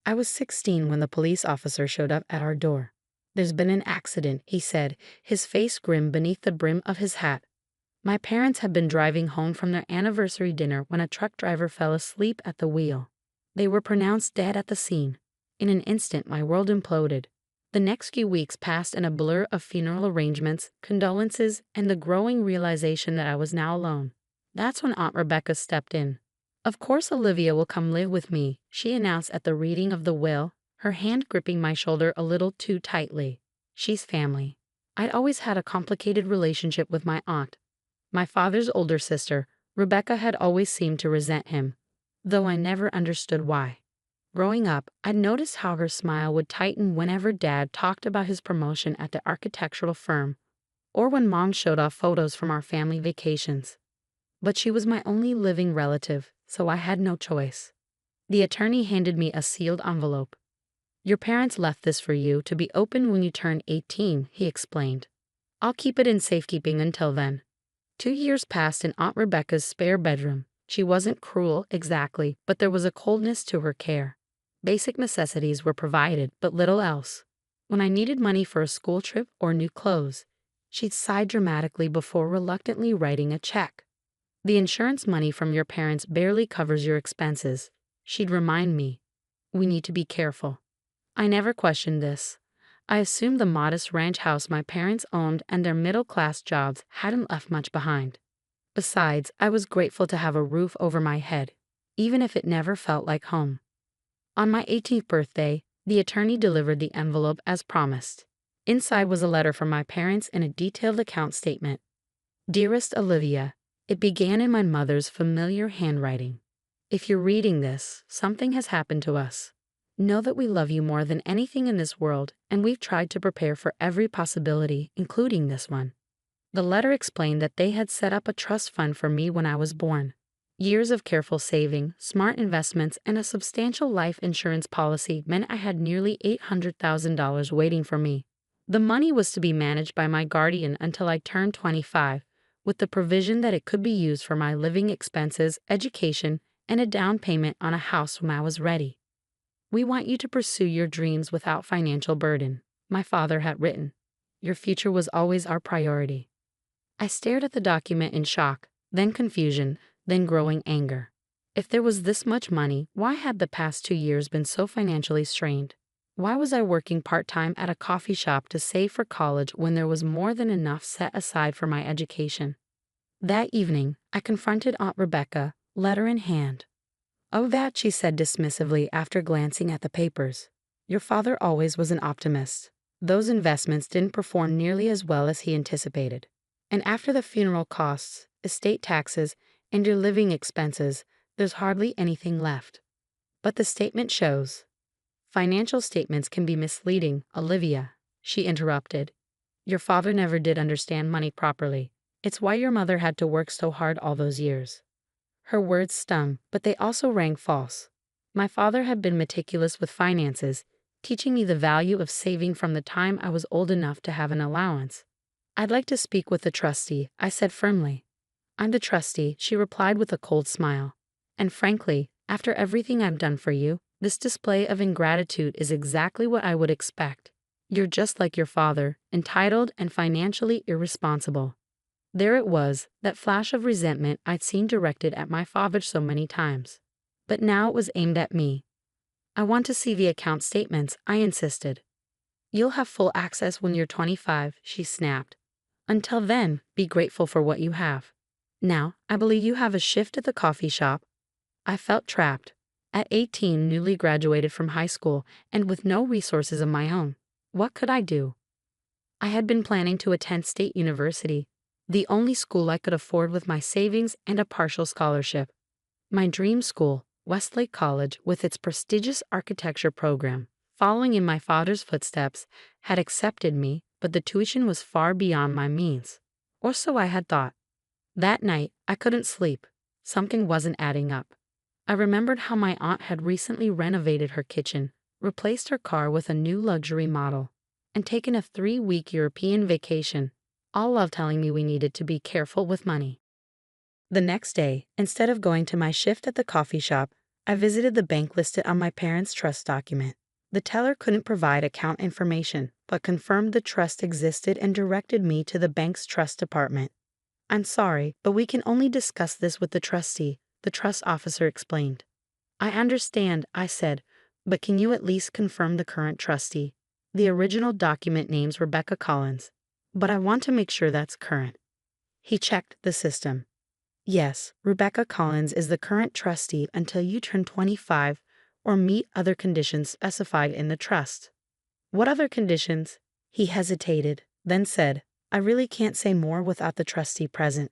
I was 16 when the police officer showed up at our door. "There's been an accident," he said, his face grim beneath the brim of his hat. My parents had been driving home from their anniversary dinner when a truck driver fell asleep at the wheel. They were pronounced dead at the scene. In an instant, my world imploded. The next few weeks passed in a blur of funeral arrangements, condolences, and the growing realization that I was now alone. That's when Aunt Rebecca stepped in. "Of course Olivia will come live with me," she announced at the reading of the will, her hand gripping my shoulder a little too tightly. "She's family." I'd always had a complicated relationship with my aunt. My father's older sister, Rebecca, had always seemed to resent him, though I never understood why. Growing up, I'd noticed how her smile would tighten whenever Dad talked about his promotion at the architectural firm, or when Mom showed off photos from our family vacations. But she was my only living relative, so I had no choice. The attorney handed me a sealed envelope. "Your parents left this for you to be opened when you turn 18, he explained. "I'll keep it in safekeeping until then." 2 years passed in Aunt Rebecca's spare bedroom. She wasn't cruel, exactly, but there was a coldness to her care. Basic necessities were provided, but little else. When I needed money for a school trip or new clothes, she'd sigh dramatically before reluctantly writing a check. "The insurance money from your parents barely covers your expenses," she'd remind me. "We need to be careful." I never questioned this. I assumed the modest ranch house my parents owned and their middle-class jobs hadn't left much behind. Besides, I was grateful to have a roof over my head, even if it never felt like home. On my 18th birthday, the attorney delivered the envelope as promised. Inside was a letter from my parents and a detailed account statement. "Dearest Olivia," it began in my mother's familiar handwriting. "If you're reading this, something has happened to us. Know that we love you more than anything in this world, and we've tried to prepare for every possibility, including this one." The letter explained that they had set up a trust fund for me when I was born. Years of careful saving, smart investments, and a substantial life insurance policy meant I had nearly $800,000 waiting for me. The money was to be managed by my guardian until I turned 25, with the provision that it could be used for my living expenses, education, and a down payment on a house when I was ready. "We want you to pursue your dreams without financial burden," my father had written. "Your future was always our priority." I stared at the document in shock, then confusion, then growing anger. If there was this much money, why had the past 2 years been so financially strained? Why was I working part-time at a coffee shop to save for college when there was more than enough set aside for my education? That evening, I confronted Aunt Rebecca, letter in hand. "Oh, that," she said dismissively after glancing at the papers. "Your father always was an optimist. Those investments didn't perform nearly as well as he anticipated. And after the funeral costs, estate taxes, and your living expenses, there's hardly anything left." "But the statement shows." "Financial statements can be misleading, Olivia," she interrupted. "Your father never did understand money properly. It's why your mother had to work so hard all those years." Her words stung, but they also rang false. My father had been meticulous with finances, teaching me the value of saving from the time I was old enough to have an allowance. "I'd like to speak with the trustee," I said firmly. "I'm the trustee," she replied with a cold smile. "And frankly, after everything I've done for you, this display of ingratitude is exactly what I would expect. You're just like your father, entitled and financially irresponsible." There it was, that flash of resentment I'd seen directed at my father so many times. But now it was aimed at me. "I want to see the account statements," I insisted. "You'll have full access when you're 25, she snapped. "Until then, be grateful for what you have. Now, I believe you have a shift at the coffee shop." I felt trapped. At 18, newly graduated from high school, and with no resources of my own. What could I do? I had been planning to attend state university, the only school I could afford with my savings and a partial scholarship. My dream school, Westlake College, with its prestigious architecture program, following in my father's footsteps, had accepted me, but the tuition was far beyond my means. Or so I had thought. That night, I couldn't sleep. Something wasn't adding up. I remembered how my aunt had recently renovated her kitchen, replaced her car with a new luxury model, and taken a 3-week European vacation, all while telling me we needed to be careful with money. The next day, instead of going to my shift at the coffee shop, I visited the bank listed on my parents' trust document. The teller couldn't provide account information, but confirmed the trust existed and directed me to the bank's trust department. "I'm sorry, but we can only discuss this with the trustee," the trust officer explained. "I understand," I said, "but can you at least confirm the current trustee? The original document names Rebecca Collins, but I want to make sure that's current." He checked the system. "Yes, Rebecca Collins is the current trustee until you turn 25 or meet other conditions specified in the trust." "What other conditions?" He hesitated, then said, "I really can't say more without the trustee present."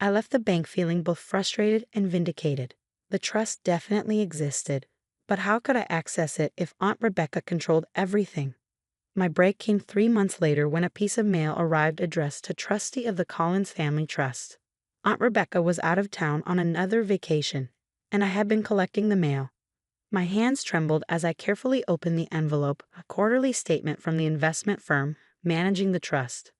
I left the bank feeling both frustrated and vindicated. The trust definitely existed, but how could I access it if Aunt Rebecca controlled everything? My break came 3 months later when a piece of mail arrived addressed to trustee of the Collins Family Trust. Aunt Rebecca was out of town on another vacation, and I had been collecting the mail. My hands trembled as I carefully opened the envelope, a quarterly statement from the investment firm managing the trust.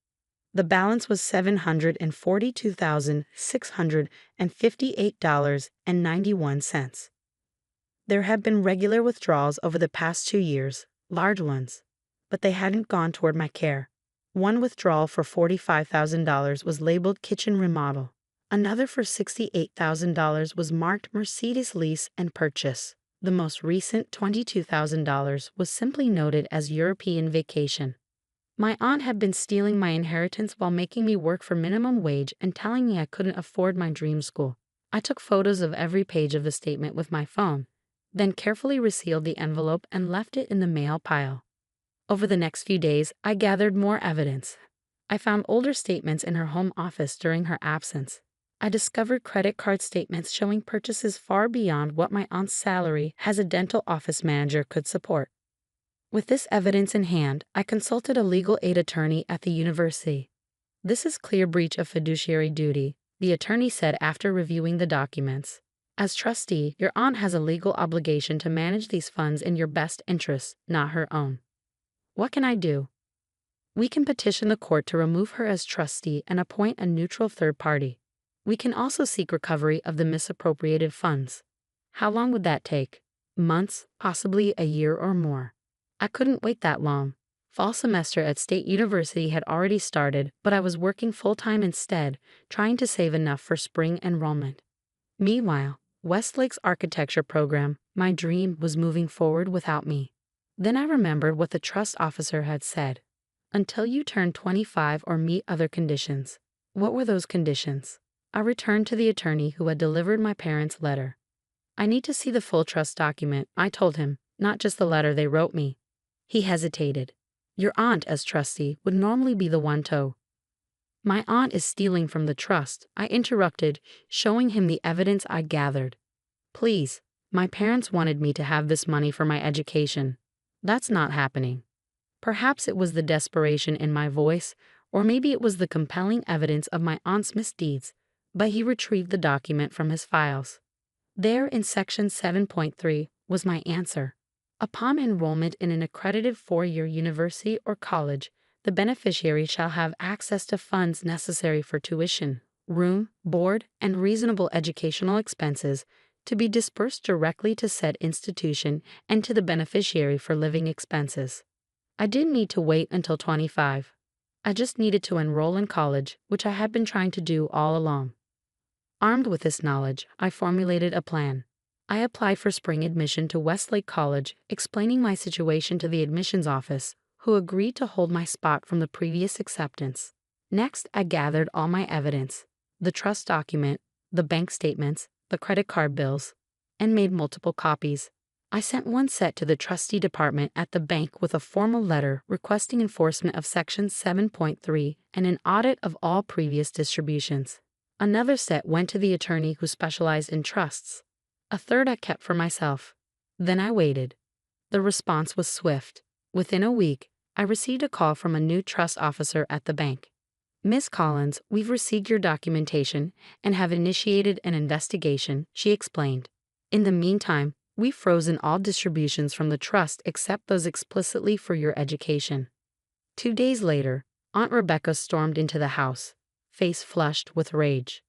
The balance was $742,658.91. There had been regular withdrawals over the past 2 years, large ones, but they hadn't gone toward my care. One withdrawal for $45,000 was labeled kitchen remodel. Another for $68,000 was marked Mercedes lease and purchase. The most recent $22,000 was simply noted as European vacation. My aunt had been stealing my inheritance while making me work for minimum wage and telling me I couldn't afford my dream school. I took photos of every page of the statement with my phone, then carefully resealed the envelope and left it in the mail pile. Over the next few days, I gathered more evidence. I found older statements in her home office during her absence. I discovered credit card statements showing purchases far beyond what my aunt's salary as a dental office manager could support. With this evidence in hand, I consulted a legal aid attorney at the university. "This is clear breach of fiduciary duty," the attorney said after reviewing the documents. "As trustee, your aunt has a legal obligation to manage these funds in your best interests, not her own." "What can I do?" "We can petition the court to remove her as trustee and appoint a neutral third party. We can also seek recovery of the misappropriated funds." "How long would that take?" "Months, possibly a year or more." I couldn't wait that long. Fall semester at State University had already started, but I was working full-time instead, trying to save enough for spring enrollment. Meanwhile, Westlake's architecture program, my dream, was moving forward without me. Then I remembered what the trust officer had said. "Until you turn 25 or meet other conditions." What were those conditions? I returned to the attorney who had delivered my parents' letter. "I need to see the full trust document," I told him, "not just the letter they wrote me." He hesitated. "Your aunt, as trustee, would normally be the one to." "My aunt is stealing from the trust," I interrupted, showing him the evidence I gathered. "Please, my parents wanted me to have this money for my education. That's not happening." Perhaps it was the desperation in my voice, or maybe it was the compelling evidence of my aunt's misdeeds, but he retrieved the document from his files. There in section 7.3 was my answer. Upon enrollment in an accredited 4-year university or college, the beneficiary shall have access to funds necessary for tuition, room, board, and reasonable educational expenses to be dispersed directly to said institution and to the beneficiary for living expenses. I didn't need to wait until 25. I just needed to enroll in college, which I had been trying to do all along. Armed with this knowledge, I formulated a plan. I applied for spring admission to Westlake College, explaining my situation to the admissions office, who agreed to hold my spot from the previous acceptance. Next, I gathered all my evidence, the trust document, the bank statements, the credit card bills, and made multiple copies. I sent one set to the trustee department at the bank with a formal letter requesting enforcement of Section 7.3 and an audit of all previous distributions. Another set went to the attorney who specialized in trusts. A third I kept for myself. Then I waited. The response was swift. Within a week, I received a call from a new trust officer at the bank. "Miss Collins, we've received your documentation and have initiated an investigation," she explained. "In the meantime, we've frozen all distributions from the trust except those explicitly for your education." 2 days later, Aunt Rebecca stormed into the house, face flushed with rage.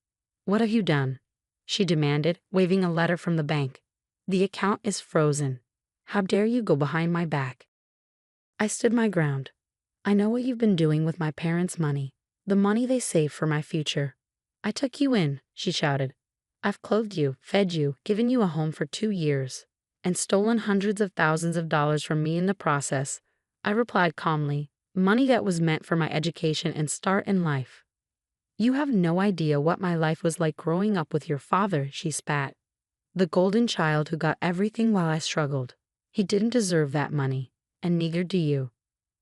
"What have you done?" she demanded, waving a letter from the bank. The account is frozen. How dare you go behind my back? I stood my ground. I know what you've been doing with my parents' money, the money they saved for my future. I took you in, she shouted. I've clothed you, fed you, given you a home for 2 years, and stolen hundreds of thousands of dollars from me in the process. I replied calmly, money that was meant for my education and start in life. You have no idea what my life was like growing up with your father, she spat. The golden child who got everything while I struggled. He didn't deserve that money, and neither do you.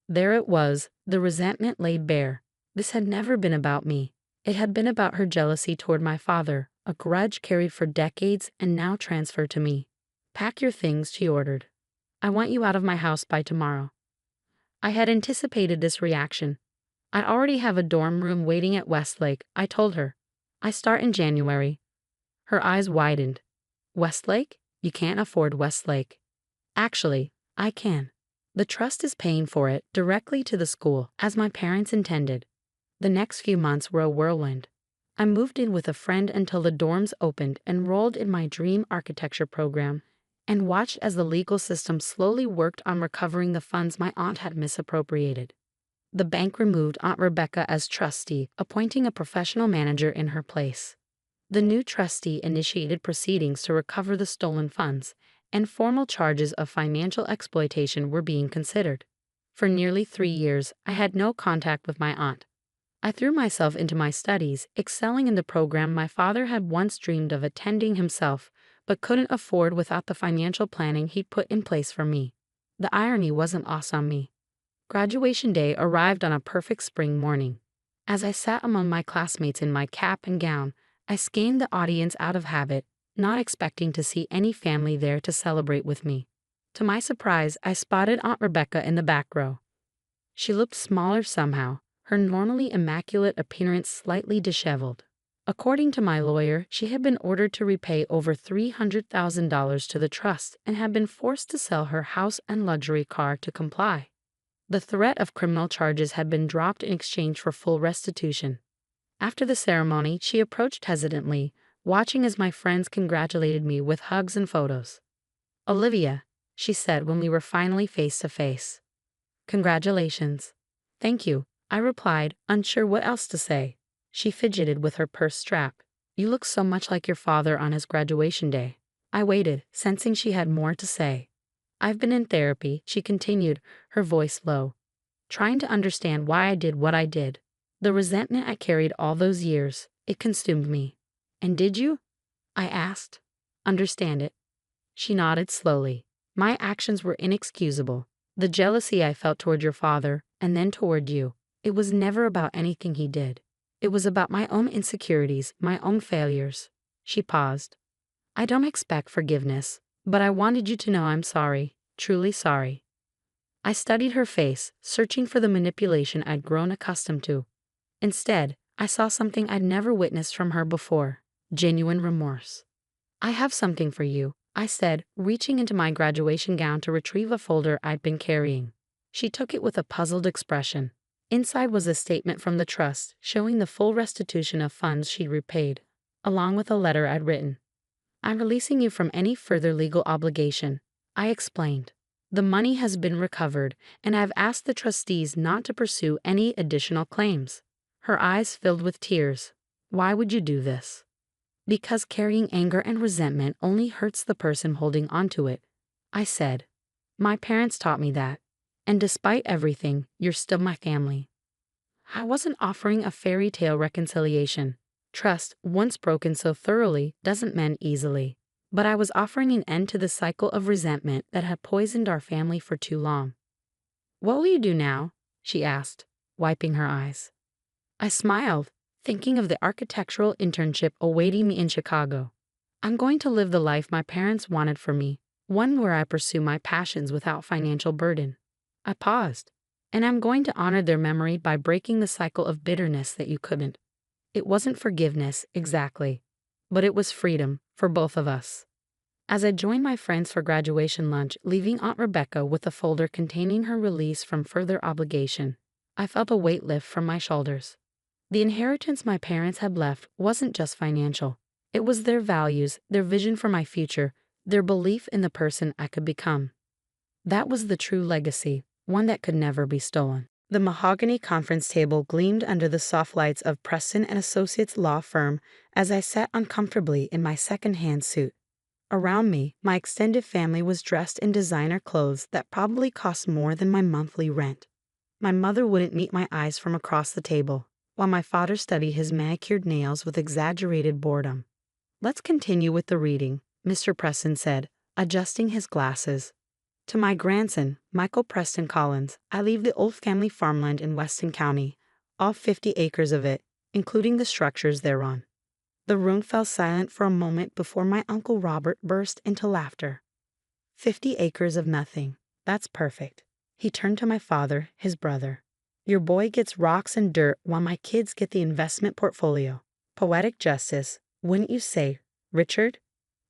There it was, the resentment laid bare. This had never been about me. It had been about her jealousy toward my father, a grudge carried for decades and now transferred to me. Pack your things, she ordered. I want you out of my house by tomorrow. I had anticipated this reaction. I already have a dorm room waiting at Westlake, I told her. I start in January. Her eyes widened. Westlake? You can't afford Westlake. Actually, I can. The trust is paying for it directly to the school, as my parents intended. The next few months were a whirlwind. I moved in with a friend until the dorms opened, enrolled in my dream architecture program, and watched as the legal system slowly worked on recovering the funds my aunt had misappropriated. The bank removed Aunt Rebecca as trustee, appointing a professional manager in her place. The new trustee initiated proceedings to recover the stolen funds, and formal charges of financial exploitation were being considered. For nearly 3 years, I had no contact with my aunt. I threw myself into my studies, excelling in the program my father had once dreamed of attending himself, but couldn't afford without the financial planning he'd put in place for me. The irony wasn't lost on me. Graduation day arrived on a perfect spring morning. As I sat among my classmates in my cap and gown, I scanned the audience out of habit, not expecting to see any family there to celebrate with me. To my surprise, I spotted Aunt Rebecca in the back row. She looked smaller somehow, her normally immaculate appearance slightly disheveled. According to my lawyer, she had been ordered to repay over $300,000 to the trust and had been forced to sell her house and luxury car to comply. The threat of criminal charges had been dropped in exchange for full restitution. After the ceremony, she approached hesitantly, watching as my friends congratulated me with hugs and photos. Olivia, she said when we were finally face to face. Congratulations. Thank you, I replied, unsure what else to say. She fidgeted with her purse strap. You look so much like your father on his graduation day. I waited, sensing she had more to say. I've been in therapy, she continued, her voice low, trying to understand why I did what I did. The resentment I carried all those years, it consumed me. And did you? I asked. Understand it? She nodded slowly. My actions were inexcusable. The jealousy I felt toward your father, and then toward you, it was never about anything he did. It was about my own insecurities, my own failures. She paused. I don't expect forgiveness, but I wanted you to know I'm sorry, truly sorry. I studied her face, searching for the manipulation I'd grown accustomed to. Instead, I saw something I'd never witnessed from her before, genuine remorse. I have something for you, I said, reaching into my graduation gown to retrieve a folder I'd been carrying. She took it with a puzzled expression. Inside was a statement from the trust, showing the full restitution of funds she'd repaid, along with a letter I'd written. I'm releasing you from any further legal obligation, I explained. The money has been recovered, and I've asked the trustees not to pursue any additional claims. Her eyes filled with tears. Why would you do this? Because carrying anger and resentment only hurts the person holding onto it, I said. My parents taught me that. And despite everything, you're still my family. I wasn't offering a fairy tale reconciliation. Trust, once broken so thoroughly, doesn't mend easily. But I was offering an end to the cycle of resentment that had poisoned our family for too long. What will you do now? She asked, wiping her eyes. I smiled, thinking of the architectural internship awaiting me in Chicago. I'm going to live the life my parents wanted for me, one where I pursue my passions without financial burden. I paused, and I'm going to honor their memory by breaking the cycle of bitterness that you couldn't. It wasn't forgiveness, exactly, but it was freedom for both of us. As I joined my friends for graduation lunch, leaving Aunt Rebecca with a folder containing her release from further obligation, I felt a weight lift from my shoulders. The inheritance my parents had left wasn't just financial. It was their values, their vision for my future, their belief in the person I could become. That was the true legacy, one that could never be stolen. The mahogany conference table gleamed under the soft lights of Preston and Associates law firm as I sat uncomfortably in my second-hand suit. Around me, my extended family was dressed in designer clothes that probably cost more than my monthly rent. My mother wouldn't meet my eyes from across the table, while my father studied his manicured nails with exaggerated boredom. "Let's continue with the reading," Mr. Preston said, adjusting his glasses. "To my grandson, Michael Preston Collins, I leave the old family farmland in Weston County, all 50 acres of it, including the structures thereon." The room fell silent for a moment before my Uncle Robert burst into laughter. 50 acres of nothing. That's perfect. He turned to my father, his brother. "Your boy gets rocks and dirt while my kids get the investment portfolio. Poetic justice, wouldn't you say, Richard?"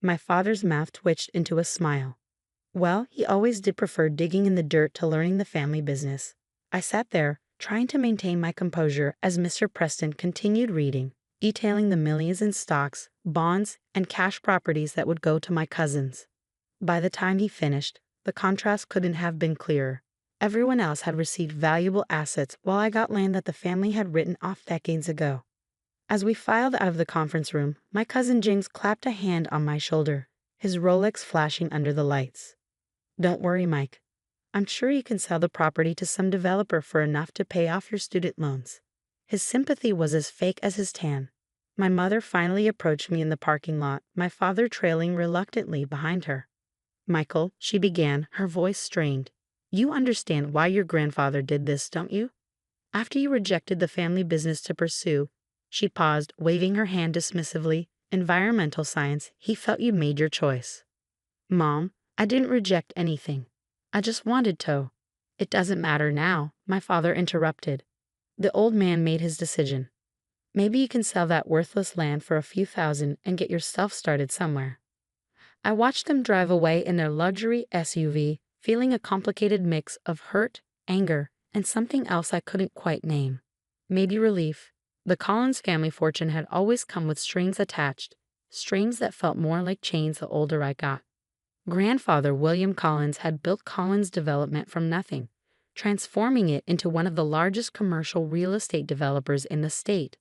My father's mouth twitched into a smile. "Well, he always did prefer digging in the dirt to learning the family business." I sat there, trying to maintain my composure as Mr. Preston continued reading, detailing the millions in stocks, bonds, and cash properties that would go to my cousins. By the time he finished, the contrast couldn't have been clearer. Everyone else had received valuable assets while I got land that the family had written off decades ago. As we filed out of the conference room, my cousin James clapped a hand on my shoulder, his Rolex flashing under the lights. "Don't worry, Mike. I'm sure you can sell the property to some developer for enough to pay off your student loans." His sympathy was as fake as his tan. My mother finally approached me in the parking lot, my father trailing reluctantly behind her. "Michael," she began, her voice strained, "you understand why your grandfather did this, don't you? After you rejected the family business to pursue," she paused, waving her hand dismissively, "environmental science, he felt you made your choice." "Mom, I didn't reject anything. I just wanted to." "It doesn't matter now," my father interrupted. The old man made his decision. "Maybe you can sell that worthless land for a few thousand and get yourself started somewhere." I watched them drive away in their luxury SUV, feeling a complicated mix of hurt, anger, and something else I couldn't quite name. Maybe relief. The Collins family fortune had always come with strings attached, strings that felt more like chains the older I got. Grandfather William Collins had built Collins Development from nothing, transforming it into one of the largest commercial real estate developers in the state.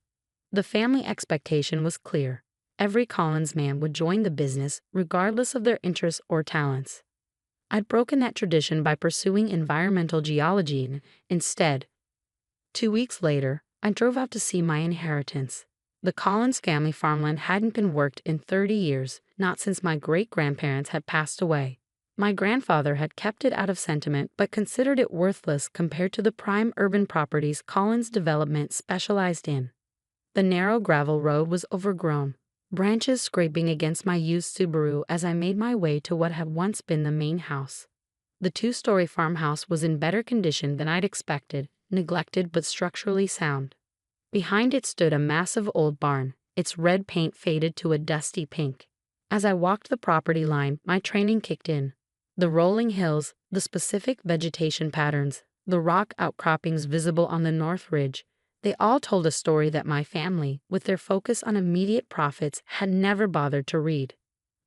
The family expectation was clear. Every Collins man would join the business regardless of their interests or talents. I'd broken that tradition by pursuing environmental geology instead. 2 weeks later, I drove out to see my inheritance. The Collins family farmland hadn't been worked in 30 years, not since my great-grandparents had passed away. My grandfather had kept it out of sentiment but considered it worthless compared to the prime urban properties Collins Development specialized in. The narrow gravel road was overgrown, branches scraping against my used Subaru as I made my way to what had once been the main house. The 2-story farmhouse was in better condition than I'd expected, neglected but structurally sound. Behind it stood a massive old barn, its red paint faded to a dusty pink. As I walked the property line, my training kicked in. The rolling hills, the specific vegetation patterns, the rock outcroppings visible on the north ridge, they all told a story that my family, with their focus on immediate profits, had never bothered to read.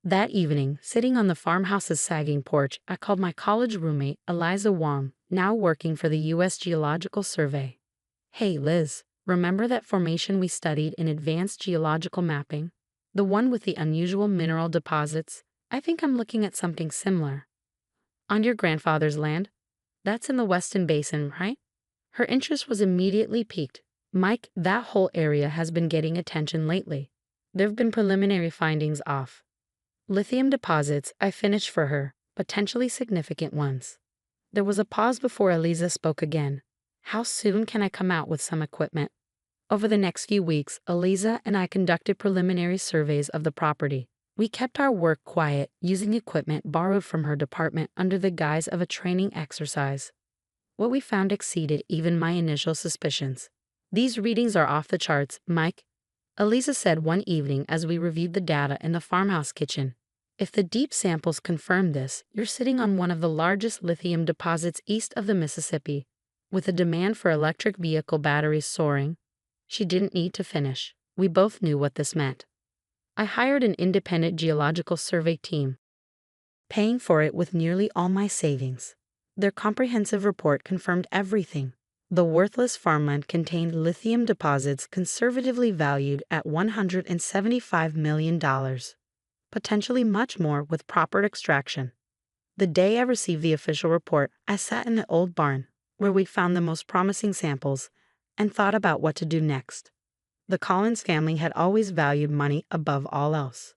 That evening, sitting on the farmhouse's sagging porch, I called my college roommate, Eliza Wong, now working for the U.S. Geological Survey. "Hey, Liz, remember that formation we studied in advanced geological mapping? The one with the unusual mineral deposits? I think I'm looking at something similar." "On your grandfather's land? That's in the Weston Basin, right?" Her interest was immediately piqued. "Mike, that whole area has been getting attention lately. There've been preliminary findings off lithium deposits," I finished for her, "potentially significant ones." There was a pause before Eliza spoke again. "How soon can I come out with some equipment?" Over the next few weeks, Eliza and I conducted preliminary surveys of the property. We kept our work quiet, using equipment borrowed from her department under the guise of a training exercise. What we found exceeded even my initial suspicions. "These readings are off the charts, Mike," Eliza said one evening as we reviewed the data in the farmhouse kitchen. "If the deep samples confirm this, you're sitting on one of the largest lithium deposits east of the Mississippi, with the demand for electric vehicle batteries soaring." She didn't need to finish. We both knew what this meant. "I hired an independent geological survey team. paying for it with nearly all my savings. Their comprehensive report confirmed everything. The worthless farmland contained lithium deposits conservatively valued at $175 million, potentially much more with proper extraction. The day I received the official report, I sat in the old barn, where we found the most promising samples, and thought about what to do next. The Collins family had always valued money above all else.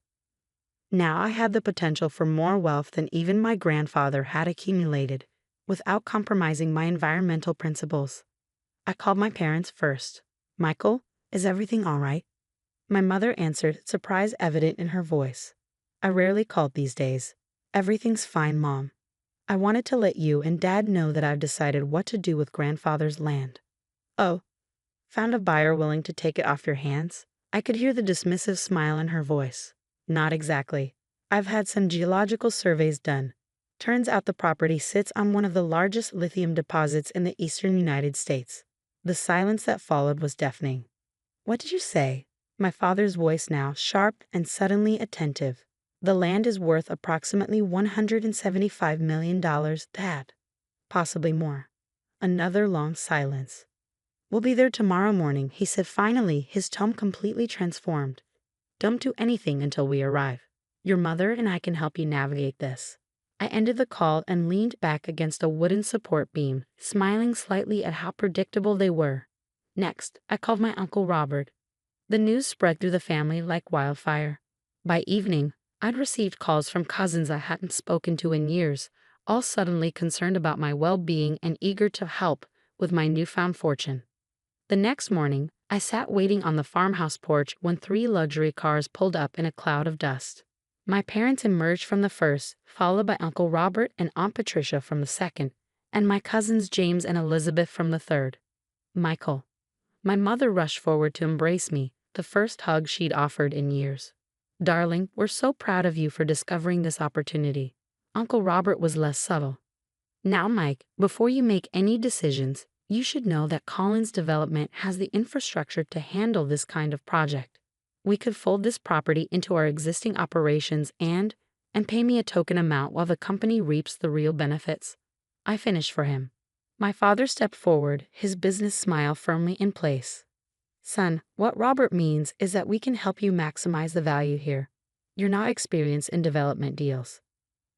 Now I had the potential for more wealth than even my grandfather had accumulated, without compromising my environmental principles. I called my parents first. "Michael, is everything all right?" My mother answered, surprise evident in her voice. "I rarely called these days. Everything's fine, Mom. I wanted to let you and Dad know that I've decided what to do with grandfather's land." "Oh, found a buyer willing to take it off your hands?" I could hear the dismissive smile in her voice. "Not exactly. I've had some geological surveys done. Turns out the property sits on one of the largest lithium deposits in the eastern United States." The silence that followed was deafening. "What did you say?" My father's voice now sharp and suddenly attentive. "The land is worth approximately $175 million, Dad. Possibly more." Another long silence. "We'll be there tomorrow morning," he said finally, his tone completely transformed. "Don't do anything until we arrive. Your mother and I can help you navigate this." I ended the call and leaned back against a wooden support beam, smiling slightly at how predictable they were. Next, I called my Uncle Robert. The news spread through the family like wildfire. By evening, I'd received calls from cousins I hadn't spoken to in years, all suddenly concerned about my well-being and eager to help with my newfound fortune. The next morning, I sat waiting on the farmhouse porch when 3 luxury cars pulled up in a cloud of dust. My parents emerged from the first, followed by Uncle Robert and Aunt Patricia from the second, and my cousins James and Elizabeth from the third. "Michael." My mother rushed forward to embrace me, the first hug she'd offered in years. "Darling, we're so proud of you for discovering this opportunity." Uncle Robert was less subtle. "Now, Mike, before you make any decisions, you should know that Collins Development has the infrastructure to handle this kind of project. We could fold this property into our existing operations and pay me a token amount while the company reaps the real benefits." I finished for him. My father stepped forward, his business smile firmly in place. "Son, what Robert means is that we can help you maximize the value here. You're not experienced in development deals."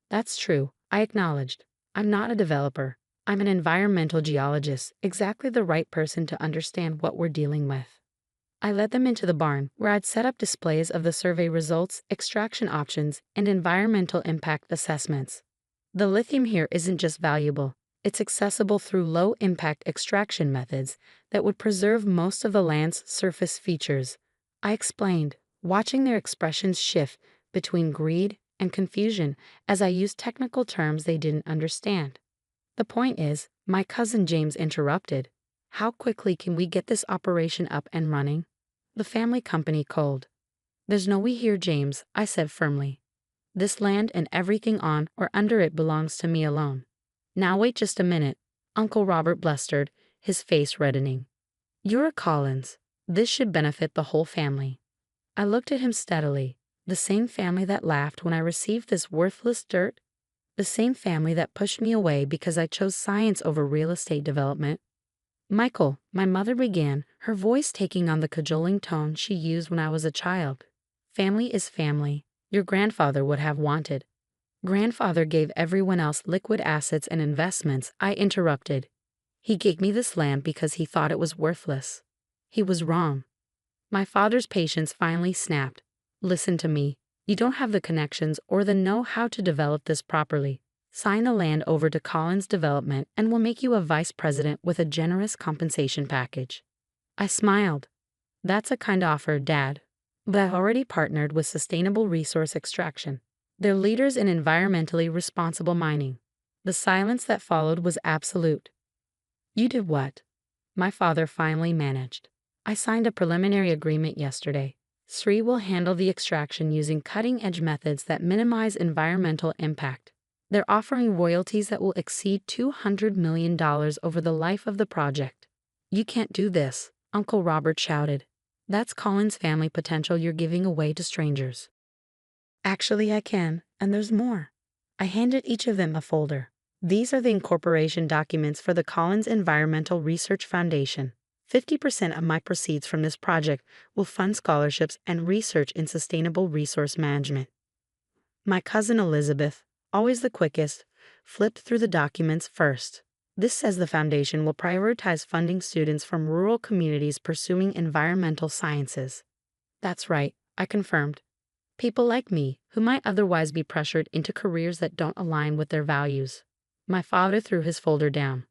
"That's true," I acknowledged. "I'm not a developer. I'm an environmental geologist, exactly the right person to understand what we're dealing with." I led them into the barn, where I'd set up displays of the survey results, extraction options, and environmental impact assessments. "The lithium here isn't just valuable. It's accessible through low-impact extraction methods that would preserve most of the land's surface features," I explained, watching their expressions shift between greed and confusion as I used technical terms they didn't understand. "The point is," my cousin James interrupted, "how quickly can we get this operation up and running?" The family company called. "There's no we here, James," I said firmly. "This land and everything on or under it belongs to me alone." "Now wait just a minute," Uncle Robert blustered, his face reddening. "You're a Collins. This should benefit the whole family." I looked at him steadily. The same family that laughed when I received this worthless dirt? The same family that pushed me away because I chose science over real estate development? "Michael," my mother began, her voice taking on the cajoling tone she used when I was a child. "Family is family. Your grandfather would have wanted." "Grandfather gave everyone else liquid assets and investments," I interrupted. "He gave me this land because he thought it was worthless." He was wrong. My father's patience finally snapped. "Listen to me. You don't have the connections or the know-how to develop this properly. Sign the land over to Collins Development and we'll make you a vice president with a generous compensation package." I smiled. "That's a kind offer, Dad. But I've already partnered with Sustainable Resource Extraction. They're leaders in environmentally responsible mining." The silence that followed was absolute. "You did what?" my father finally managed. "I signed a preliminary agreement yesterday. SRI will handle the extraction using cutting-edge methods that minimize environmental impact. They're offering royalties that will exceed $200 million over the life of the project." "You can't do this," Uncle Robert shouted. "That's Collins family potential you're giving away to strangers." "Actually, I can, and there's more. I handed each of them a folder. These are the incorporation documents for the Collins Environmental Research Foundation. 50% of my proceeds from this project will fund scholarships and research in sustainable resource management. My cousin Elizabeth, always the quickest, flipped through the documents first. This says the foundation will prioritize funding students from rural communities pursuing environmental sciences. That's right, I confirmed. People like me, who might otherwise be pressured into careers that don't align with their values. My father threw his folder down.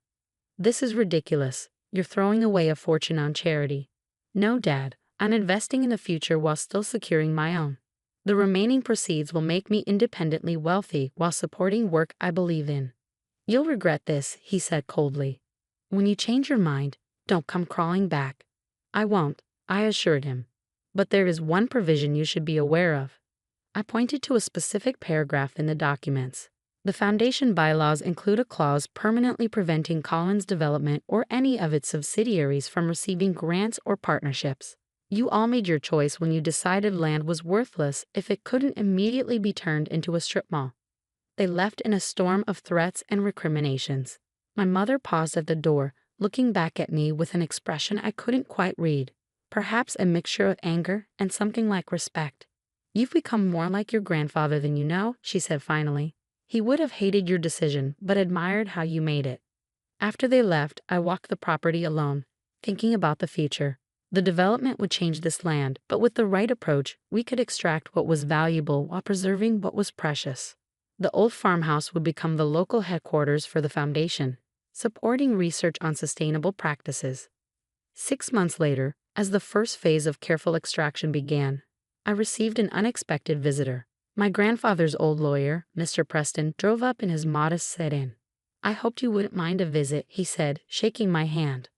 This is ridiculous. You're throwing away a fortune on charity. No, Dad, I'm investing in the future while still securing my own. The remaining proceeds will make me independently wealthy while supporting work I believe in. You'll regret this, he said coldly. When you change your mind, don't come crawling back. I won't, I assured him. But there is one provision you should be aware of. I pointed to a specific paragraph in the documents. The foundation bylaws include a clause permanently preventing Collins Development or any of its subsidiaries from receiving grants or partnerships. You all made your choice when you decided land was worthless if it couldn't immediately be turned into a strip mall. They left in a storm of threats and recriminations. My mother paused at the door, looking back at me with an expression I couldn't quite read, perhaps a mixture of anger and something like respect. You've become more like your grandfather than you know, she said finally. He would have hated your decision, but admired how you made it. After they left, I walked the property alone, thinking about the future. The development would change this land, but with the right approach, we could extract what was valuable while preserving what was precious. The old farmhouse would become the local headquarters for the foundation, supporting research on sustainable practices. 6 months later, as the first phase of careful extraction began, I received an unexpected visitor. My grandfather's old lawyer, Mr. Preston, drove up in his modest sedan. I hoped you wouldn't mind a visit, he said, shaking my hand.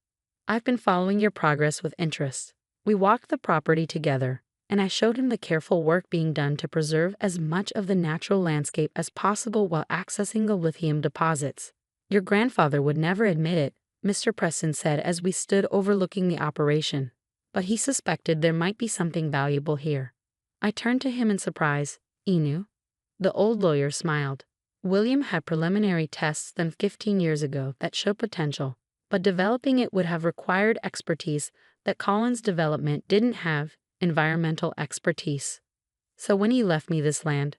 I've been following your progress with interest. We walked the property together, and I showed him the careful work being done to preserve as much of the natural landscape as possible while accessing the lithium deposits. Your grandfather would never admit it, Mr. Preston said as we stood overlooking the operation, but he suspected there might be something valuable here. I turned to him in surprise. Inu? The old lawyer smiled. William had preliminary tests done 15 years ago that showed potential, but developing it would have required expertise that Collins Development didn't have, environmental expertise. So when he left me this land,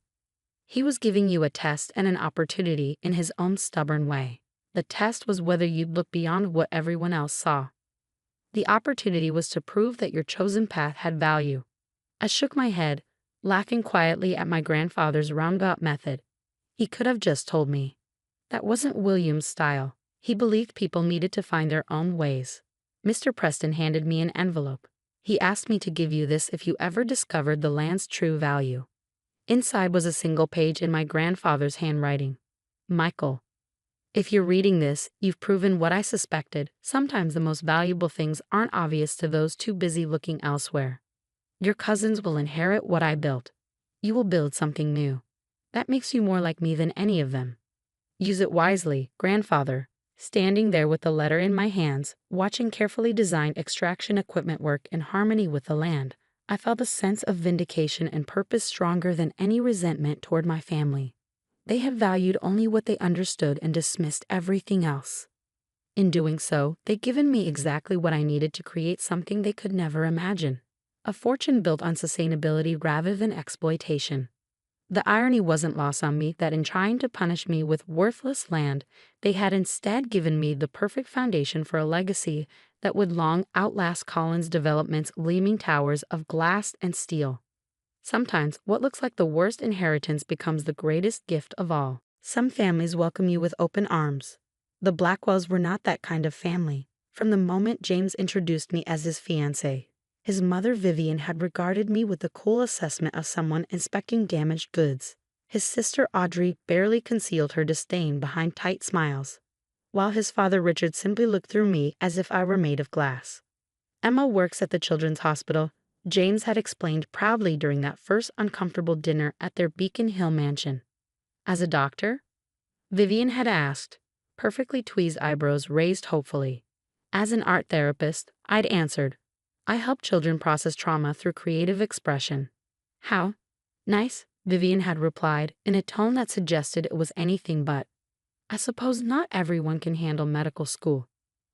he was giving you a test and an opportunity in his own stubborn way. The test was whether you'd look beyond what everyone else saw. The opportunity was to prove that your chosen path had value. I shook my head, laughing quietly at my grandfather's roundabout method. He could have just told me. That wasn't William's style. He believed people needed to find their own ways. Mr. Preston handed me an envelope. He asked me to give you this if you ever discovered the land's true value. Inside was a single page in my grandfather's handwriting. Michael, if you're reading this, you've proven what I suspected. Sometimes the most valuable things aren't obvious to those too busy looking elsewhere. Your cousins will inherit what I built. You will build something new. That makes you more like me than any of them. Use it wisely, grandfather. Standing there with the letter in my hands, watching carefully designed extraction equipment work in harmony with the land, I felt a sense of vindication and purpose stronger than any resentment toward my family. They had valued only what they understood and dismissed everything else. In doing so, they'd given me exactly what I needed to create something they could never imagine. A fortune built on sustainability rather than exploitation. The irony wasn't lost on me that in trying to punish me with worthless land, they had instead given me the perfect foundation for a legacy that would long outlast Collins Development's gleaming towers of glass and steel. Sometimes, what looks like the worst inheritance becomes the greatest gift of all. Some families welcome you with open arms. The Blackwells were not that kind of family. From the moment James introduced me as his fiancé, his mother Vivian had regarded me with the cool assessment of someone inspecting damaged goods. His sister Audrey barely concealed her disdain behind tight smiles, while his father Richard simply looked through me as if I were made of glass. Emma works at the Children's Hospital, James had explained proudly during that first uncomfortable dinner at their Beacon Hill mansion. As a doctor? Vivian had asked, perfectly tweezed eyebrows raised hopefully. As an art therapist, I'd answered, I help children process trauma through creative expression. How? Nice? Vivian had replied, in a tone that suggested it was anything but. I suppose not everyone can handle medical school.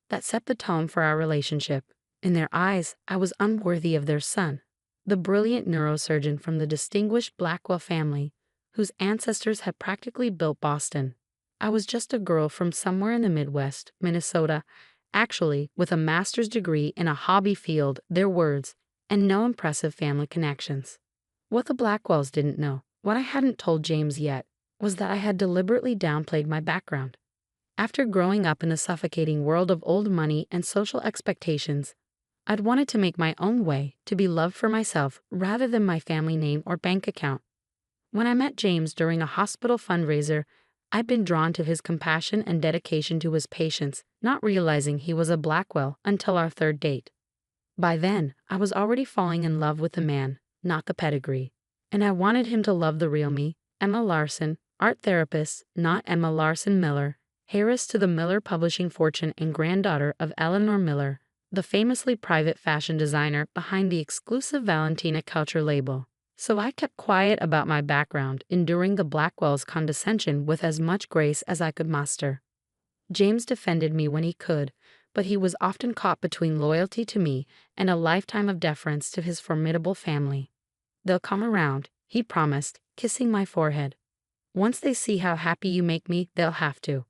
That set the tone for our relationship. In their eyes, I was unworthy of their son, the brilliant neurosurgeon from the distinguished Blackwell family, whose ancestors had practically built Boston. I was just a girl from somewhere in the Midwest, Minnesota, actually with a master's degree in a hobby field, their words, and no impressive family connections. What the Blackwells didn't know, what I hadn't told James yet, was that I had deliberately downplayed my background. After growing up in the suffocating world of old money and social expectations, I'd wanted to make my own way, to be loved for myself rather than my family name or bank account. When I met James during a hospital fundraiser, I'd been drawn to his compassion and dedication to his patients, not realizing he was a Blackwell until our third date. By then, I was already falling in love with the man, not the pedigree. And I wanted him to love the real me, Emma Larson, art therapist, not Emma Larson Miller, heiress to the Miller publishing fortune and granddaughter of Eleanor Miller, the famously private fashion designer behind the exclusive Valentina culture label. So I kept quiet about my background, enduring the Blackwell's condescension with as much grace as I could muster. James defended me when he could, but he was often caught between loyalty to me and a lifetime of deference to his formidable family. They'll come around, he promised, kissing my forehead. Once they see how happy you make me, they'll have to.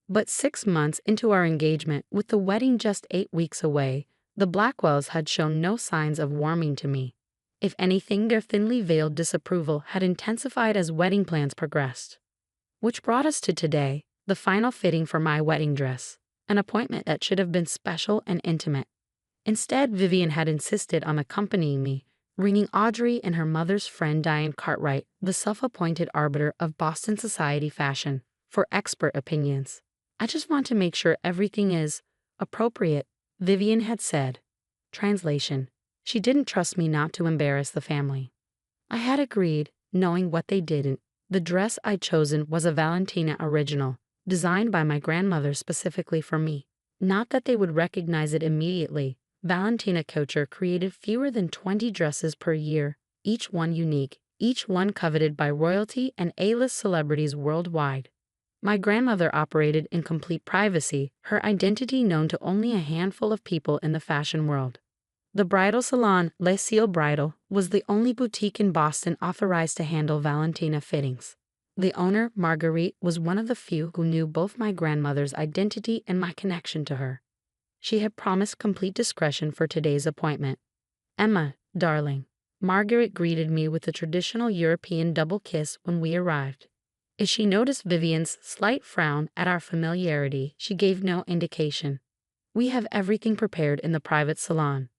But 6 months into our engagement, with the wedding just 8 weeks away, the Blackwells had shown no signs of warming to me. If anything, their thinly veiled disapproval had intensified as wedding plans progressed. Which brought us to today, the final fitting for my wedding dress, an appointment that should have been special and intimate. Instead, Vivian had insisted on accompanying me, bringing Audrey and her mother's friend Diane Cartwright, the self-appointed arbiter of Boston society fashion, for expert opinions. I just want to make sure everything is appropriate, Vivian had said. Translation: she didn't trust me not to embarrass the family. I had agreed, knowing what they didn't. The dress I'd chosen was a Valentina original, designed by my grandmother specifically for me. Not that they would recognize it immediately. Valentina Couture created fewer than 20 dresses per year, each one unique, each one coveted by royalty and A-list celebrities worldwide. My grandmother operated in complete privacy, her identity known to only a handful of people in the fashion world. The bridal salon, Le Ciel Bridal, was the only boutique in Boston authorized to handle Valentina fittings. The owner, Marguerite, was one of the few who knew both my grandmother's identity and my connection to her. She had promised complete discretion for today's appointment. Emma, darling. Marguerite greeted me with the traditional European double kiss when we arrived. As she noticed Vivian's slight frown at our familiarity, she gave no indication. We have everything prepared in the private salon.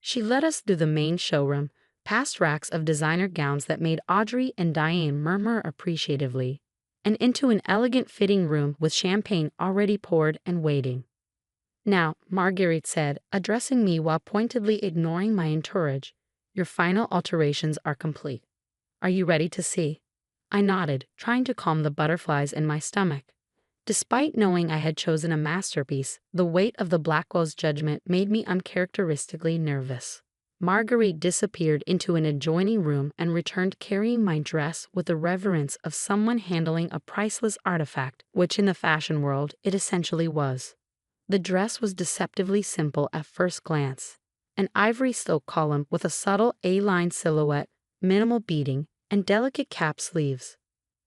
She led us through the main showroom, past racks of designer gowns that made Audrey and Diane murmur appreciatively, and into an elegant fitting room with champagne already poured and waiting. Now, Marguerite said, addressing me while pointedly ignoring my entourage, your final alterations are complete. Are you ready to see? I nodded, trying to calm the butterflies in my stomach. Despite knowing I had chosen a masterpiece, the weight of the Blackwell's judgment made me uncharacteristically nervous. Marguerite disappeared into an adjoining room and returned carrying my dress with the reverence of someone handling a priceless artifact, which in the fashion world it essentially was. The dress was deceptively simple at first glance. An ivory silk column with a subtle A-line silhouette, minimal beading, and delicate cap sleeves.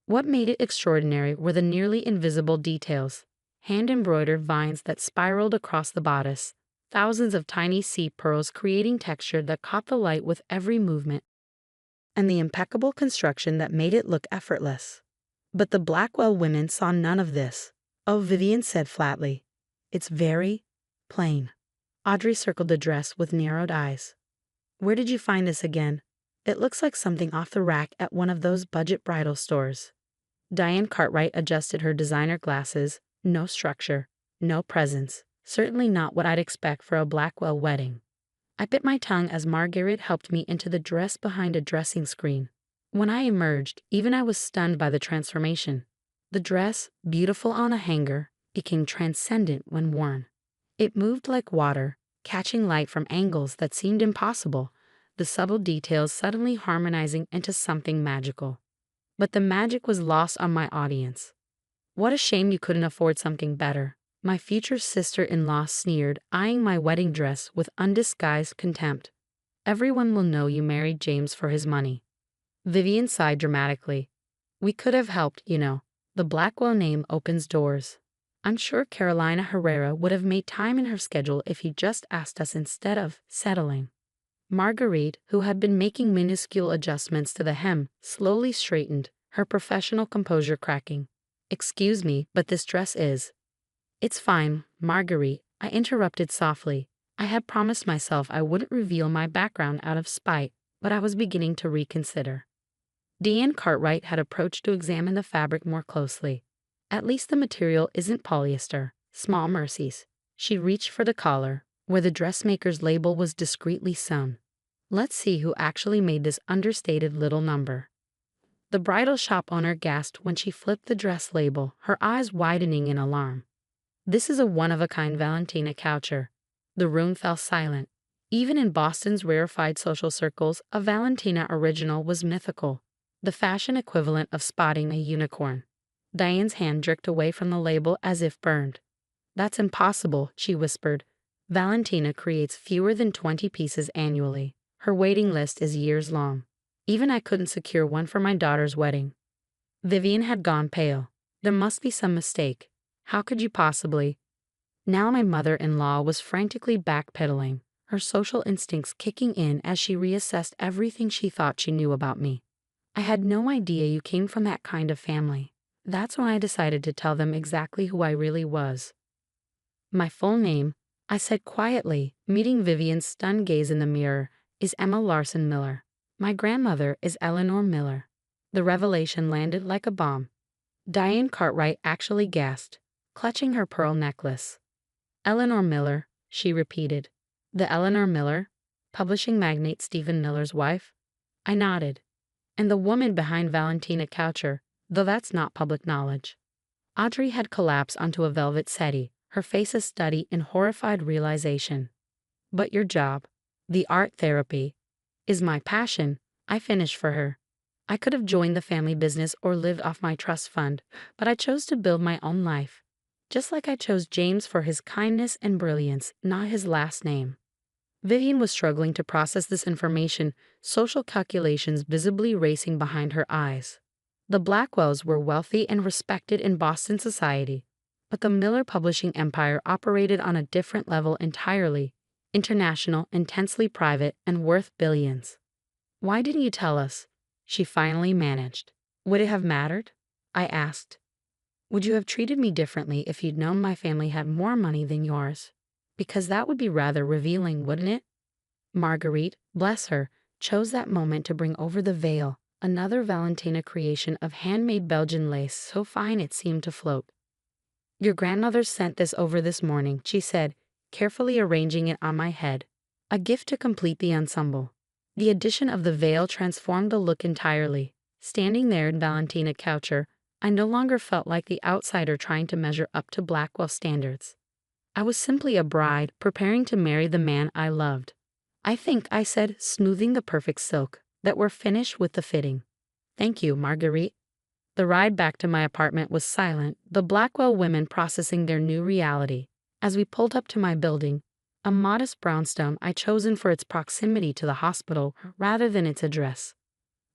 What made it extraordinary were the nearly invisible details: hand-embroidered vines that spiraled across the bodice, thousands of tiny seed pearls creating texture that caught the light with every movement, and the impeccable construction that made it look effortless. But the Blackwell women saw none of this. Oh, Vivian said flatly, it's very plain. Audrey circled the dress with narrowed eyes. Where did you find this again? It looks like something off the rack at one of those budget bridal stores. Diane Cartwright adjusted her designer glasses. No structure, no presence, certainly not what I'd expect for a Blackwell wedding. I bit my tongue as Marguerite helped me into the dress behind a dressing screen. When I emerged, even I was stunned by the transformation. The dress, beautiful on a hanger, became transcendent when worn. It moved like water, catching light from angles that seemed impossible, the subtle details suddenly harmonizing into something magical. But the magic was lost on my audience. "What a shame you couldn't afford something better," my future sister-in-law sneered, eyeing my wedding dress with undisguised contempt. "Everyone will know you married James for his money." Vivian sighed dramatically. "We could have helped, you know. The Blackwell name opens doors. I'm sure Carolina Herrera would have made time in her schedule if he just asked us instead of settling." Marguerite, who had been making minuscule adjustments to the hem, slowly straightened, her professional composure cracking. "Excuse me, but this dress is—" "It's fine, Marguerite," I interrupted softly. I had promised myself I wouldn't reveal my background out of spite, but I was beginning to reconsider. Deanne Cartwright had approached to examine the fabric more closely. "At least the material isn't polyester. Small mercies." She reached for the collar, where the dressmaker's label was discreetly sewn. "Let's see who actually made this understated little number." The bridal shop owner gasped when she flipped the dress label, her eyes widening in alarm. "This is a one-of-a-kind Valentina Coucher." The room fell silent. Even in Boston's rarefied social circles, a Valentina original was mythical, the fashion equivalent of spotting a unicorn. Diane's hand jerked away from the label as if burned. "That's impossible," she whispered. "Valentina creates fewer than 20 pieces annually. Her waiting list is years long. Even I couldn't secure one for my daughter's wedding." Vivian had gone pale. "There must be some mistake. How could you possibly—" Now my mother-in-law was frantically backpedaling, her social instincts kicking in as she reassessed everything she thought she knew about me. "I had no idea you came from that kind of family." That's when I decided to tell them exactly who I really was. "My full name," I said quietly, meeting Vivian's stunned gaze in the mirror, "is Emma Larson Miller. My grandmother is Eleanor Miller." The revelation landed like a bomb. Diane Cartwright actually gasped, clutching her pearl necklace. "Eleanor Miller," she repeated. "The Eleanor Miller? Publishing magnate Stephen Miller's wife?" I nodded. "And the woman behind Valentina Coucher, though that's not public knowledge." Audrey had collapsed onto a velvet settee, her face a study in horrified realization. "But your job, the art therapy, is my passion," I finished for her. "I could have joined the family business or lived off my trust fund, but I chose to build my own life. Just like I chose James for his kindness and brilliance, not his last name." Vivian was struggling to process this information, social calculations visibly racing behind her eyes. The Blackwells were wealthy and respected in Boston society, but the Miller publishing empire operated on a different level entirely, international, intensely private, and worth billions. "Why didn't you tell us?" she finally managed. "Would it have mattered?" I asked. "Would you have treated me differently if you'd known my family had more money than yours? Because that would be rather revealing, wouldn't it?" Marguerite, bless her, chose that moment to bring over the veil, another Valentina creation of handmade Belgian lace so fine it seemed to float. "Your grandmother sent this over this morning," she said, carefully arranging it on my head. "A gift to complete the ensemble." The addition of the veil transformed the look entirely. Standing there in Valentina Coucher, I no longer felt like the outsider trying to measure up to Blackwell standards. I was simply a bride preparing to marry the man I loved. "I think," I said, smoothing the perfect silk, "that we're finished with the fitting." "Thank you, Marguerite." The ride back to my apartment was silent, the Blackwell women processing their new reality. As we pulled up to my building, a modest brownstone I chosen for its proximity to the hospital rather than its address,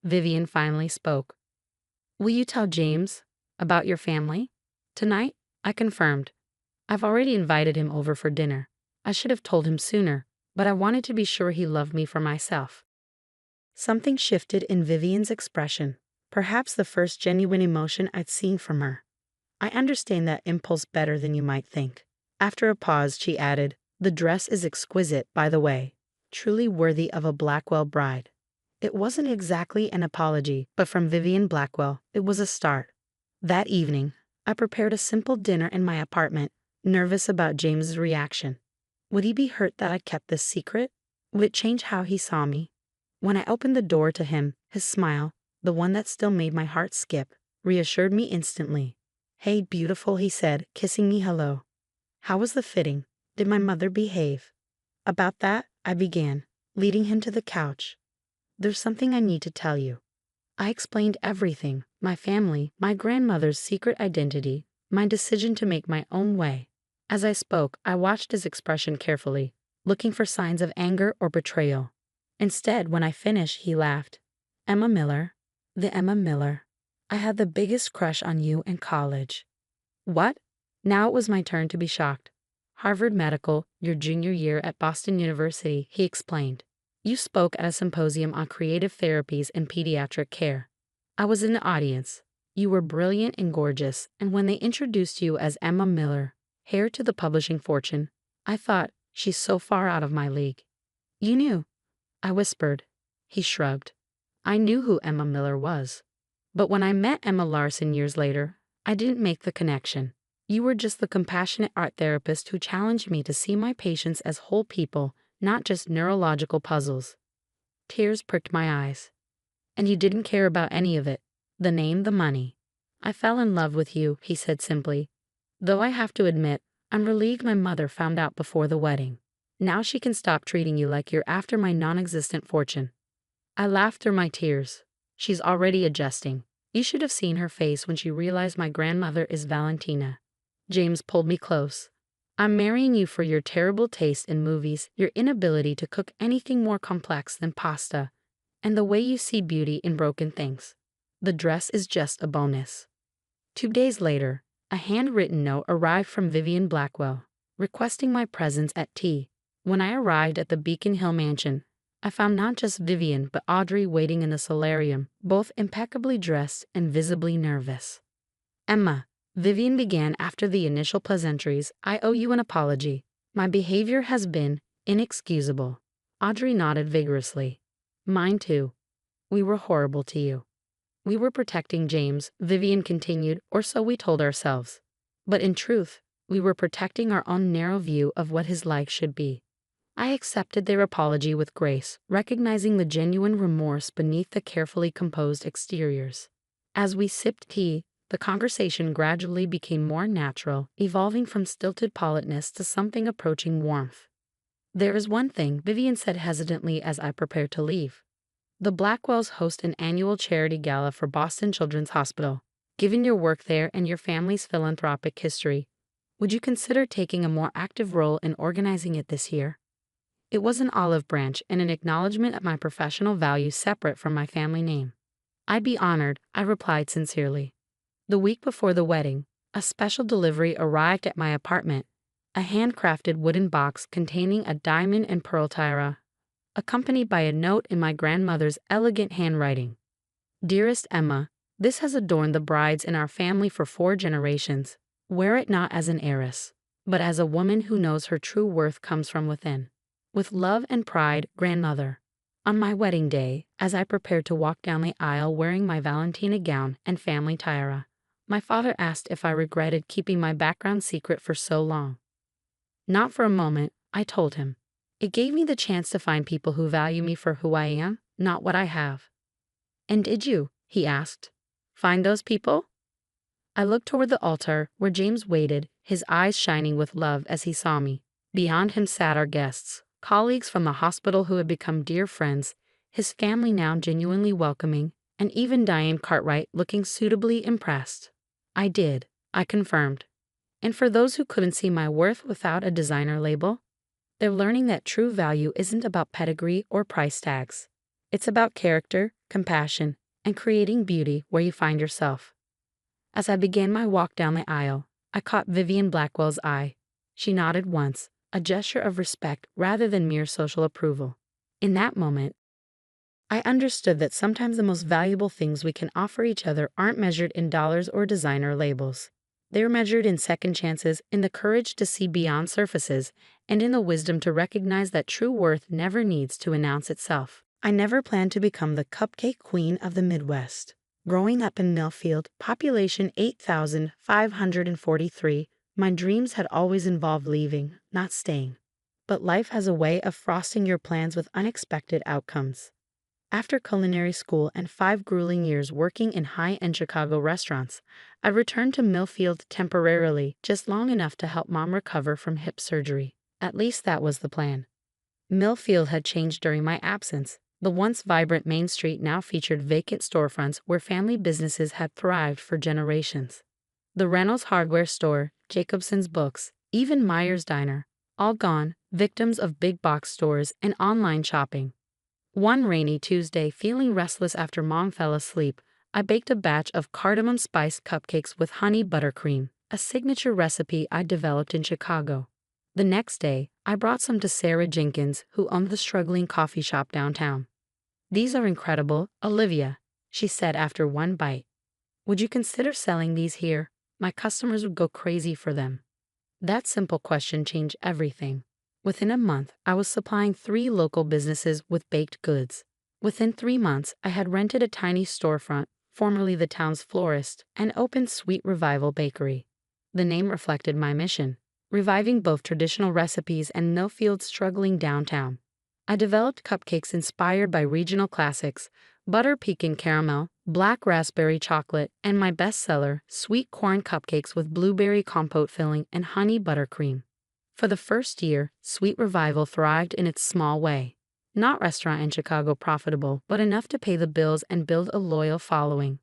Vivian finally spoke. "Will you tell James about your family tonight?" I confirmed. "I've already invited him over for dinner. I should have told him sooner, but I wanted to be sure he loved me for myself." Something shifted in Vivian's expression, perhaps the first genuine emotion I'd seen from her. "I understand that impulse better than you might think." After a pause, she added, "The dress is exquisite, by the way, truly worthy of a Blackwell bride." It wasn't exactly an apology, but from Vivian Blackwell, it was a start. That evening, I prepared a simple dinner in my apartment, nervous about James's reaction. Would he be hurt that I kept this secret? Would it change how he saw me? When I opened the door to him, his smile, the one that still made my heart skip, reassured me instantly. "Hey, beautiful," he said, kissing me hello. "How was the fitting? Did my mother behave?" "About that," I began, leading him to the couch. "There's something I need to tell you." I explained everything: my family, my grandmother's secret identity, my decision to make my own way. As I spoke, I watched his expression carefully, looking for signs of anger or betrayal. Instead, when I finished, he laughed. "Emma Miller? The Emma Miller. I had the biggest crush on you in college." "What?" Now it was my turn to be shocked. "Harvard Medical, your junior year at Boston University," he explained. "You spoke at a symposium on creative therapies and pediatric care. I was in the audience. You were brilliant and gorgeous, and when they introduced you as Emma Miller, heir to the publishing fortune, I thought, she's so far out of my league." "You knew?" I whispered. He shrugged. "I knew who Emma Miller was. But when I met Emma Larson years later, I didn't make the connection. You were just the compassionate art therapist who challenged me to see my patients as whole people, not just neurological puzzles." Tears pricked my eyes. "And you didn't care about any of it. The name, the money." "I fell in love with you," he said simply. "Though I have to admit, I'm relieved my mother found out before the wedding. Now she can stop treating you like you're after my non-existent fortune." I laughed through my tears. "She's already adjusting. You should have seen her face when she realized my grandmother is Valentina." James pulled me close. "I'm marrying you for your terrible taste in movies, your inability to cook anything more complex than pasta, and the way you see beauty in broken things. The dress is just a bonus." 2 days later, a handwritten note arrived from Vivian Blackwell, requesting my presence at tea. When I arrived at the Beacon Hill mansion, I found not just Vivian but Audrey waiting in the solarium, both impeccably dressed and visibly nervous. "Emma," Vivian began after the initial pleasantries, "I owe you an apology. My behavior has been inexcusable." Audrey nodded vigorously. "Mine too. We were horrible to you." "We were protecting James," Vivian continued, "or so we told ourselves. But in truth, we were protecting our own narrow view of what his life should be." I accepted their apology with grace, recognizing the genuine remorse beneath the carefully composed exteriors. As we sipped tea, the conversation gradually became more natural, evolving from stilted politeness to something approaching warmth. "There is one thing," Vivian said hesitantly as I prepared to leave. "The Blackwells host an annual charity gala for Boston Children's Hospital. Given your work there and your family's philanthropic history, would you consider taking a more active role in organizing it this year?" It was an olive branch and an acknowledgement of my professional value separate from my family name. "I'd be honored," I replied sincerely. The week before the wedding, a special delivery arrived at my apartment, a handcrafted wooden box containing a diamond and pearl tiara, accompanied by a note in my grandmother's elegant handwriting. "Dearest Emma, this has adorned the brides in our family for 4 generations. Wear it not as an heiress, but as a woman who knows her true worth comes from within. With love and pride, Grandmother." On my wedding day, as I prepared to walk down the aisle wearing my Valentina gown and family tiara, my father asked if I regretted keeping my background secret for so long. "Not for a moment," I told him. "It gave me the chance to find people who value me for who I am, not what I have." "And did you," he asked, "find those people?" I looked toward the altar, where James waited, his eyes shining with love as he saw me. Beyond him sat our guests, colleagues from the hospital who had become dear friends, his family now genuinely welcoming, and even Diane Cartwright looking suitably impressed. "I did," I confirmed. "And for those who couldn't see my worth without a designer label, they're learning that true value isn't about pedigree or price tags. It's about character, compassion, and creating beauty where you find yourself." As I began my walk down the aisle, I caught Vivian Blackwell's eye. She nodded once, a gesture of respect rather than mere social approval. In that moment, I understood that sometimes the most valuable things we can offer each other aren't measured in dollars or designer labels. They're measured in second chances, in the courage to see beyond surfaces, and in the wisdom to recognize that true worth never needs to announce itself. I never planned to become the cupcake queen of the Midwest. Growing up in Millfield, population 8,543, my dreams had always involved leaving, not staying. But life has a way of frosting your plans with unexpected outcomes. After culinary school and 5 grueling years working in high-end Chicago restaurants, I returned to Millfield temporarily, just long enough to help Mom recover from hip surgery. At least that was the plan. Millfield had changed during my absence. The once vibrant Main Street now featured vacant storefronts where family businesses had thrived for generations. The Reynolds hardware store, Jacobson's books, even Myers Diner, all gone, victims of big box stores and online shopping. One rainy Tuesday, feeling restless after Mom fell asleep, I baked a batch of cardamom spiced cupcakes with honey buttercream, a signature recipe I developed in Chicago. The next day, I brought some to Sarah Jenkins, who owned the struggling coffee shop downtown. "These are incredible, Olivia," she said after one bite. "Would you consider selling these here? My customers would go crazy for them." That simple question changed everything. Within a month, I was supplying 3 local businesses with baked goods. Within 3 months, I had rented a tiny storefront, formerly the town's florist, and opened Sweet Revival Bakery. The name reflected my mission, reviving both traditional recipes and Millfield's struggling downtown. I developed cupcakes inspired by regional classics, butter pecan caramel, black raspberry chocolate, and my bestseller, sweet corn cupcakes with blueberry compote filling and honey buttercream. For the first year, Sweet Revival thrived in its small way. Not restaurant in Chicago profitable, but enough to pay the bills and build a loyal following.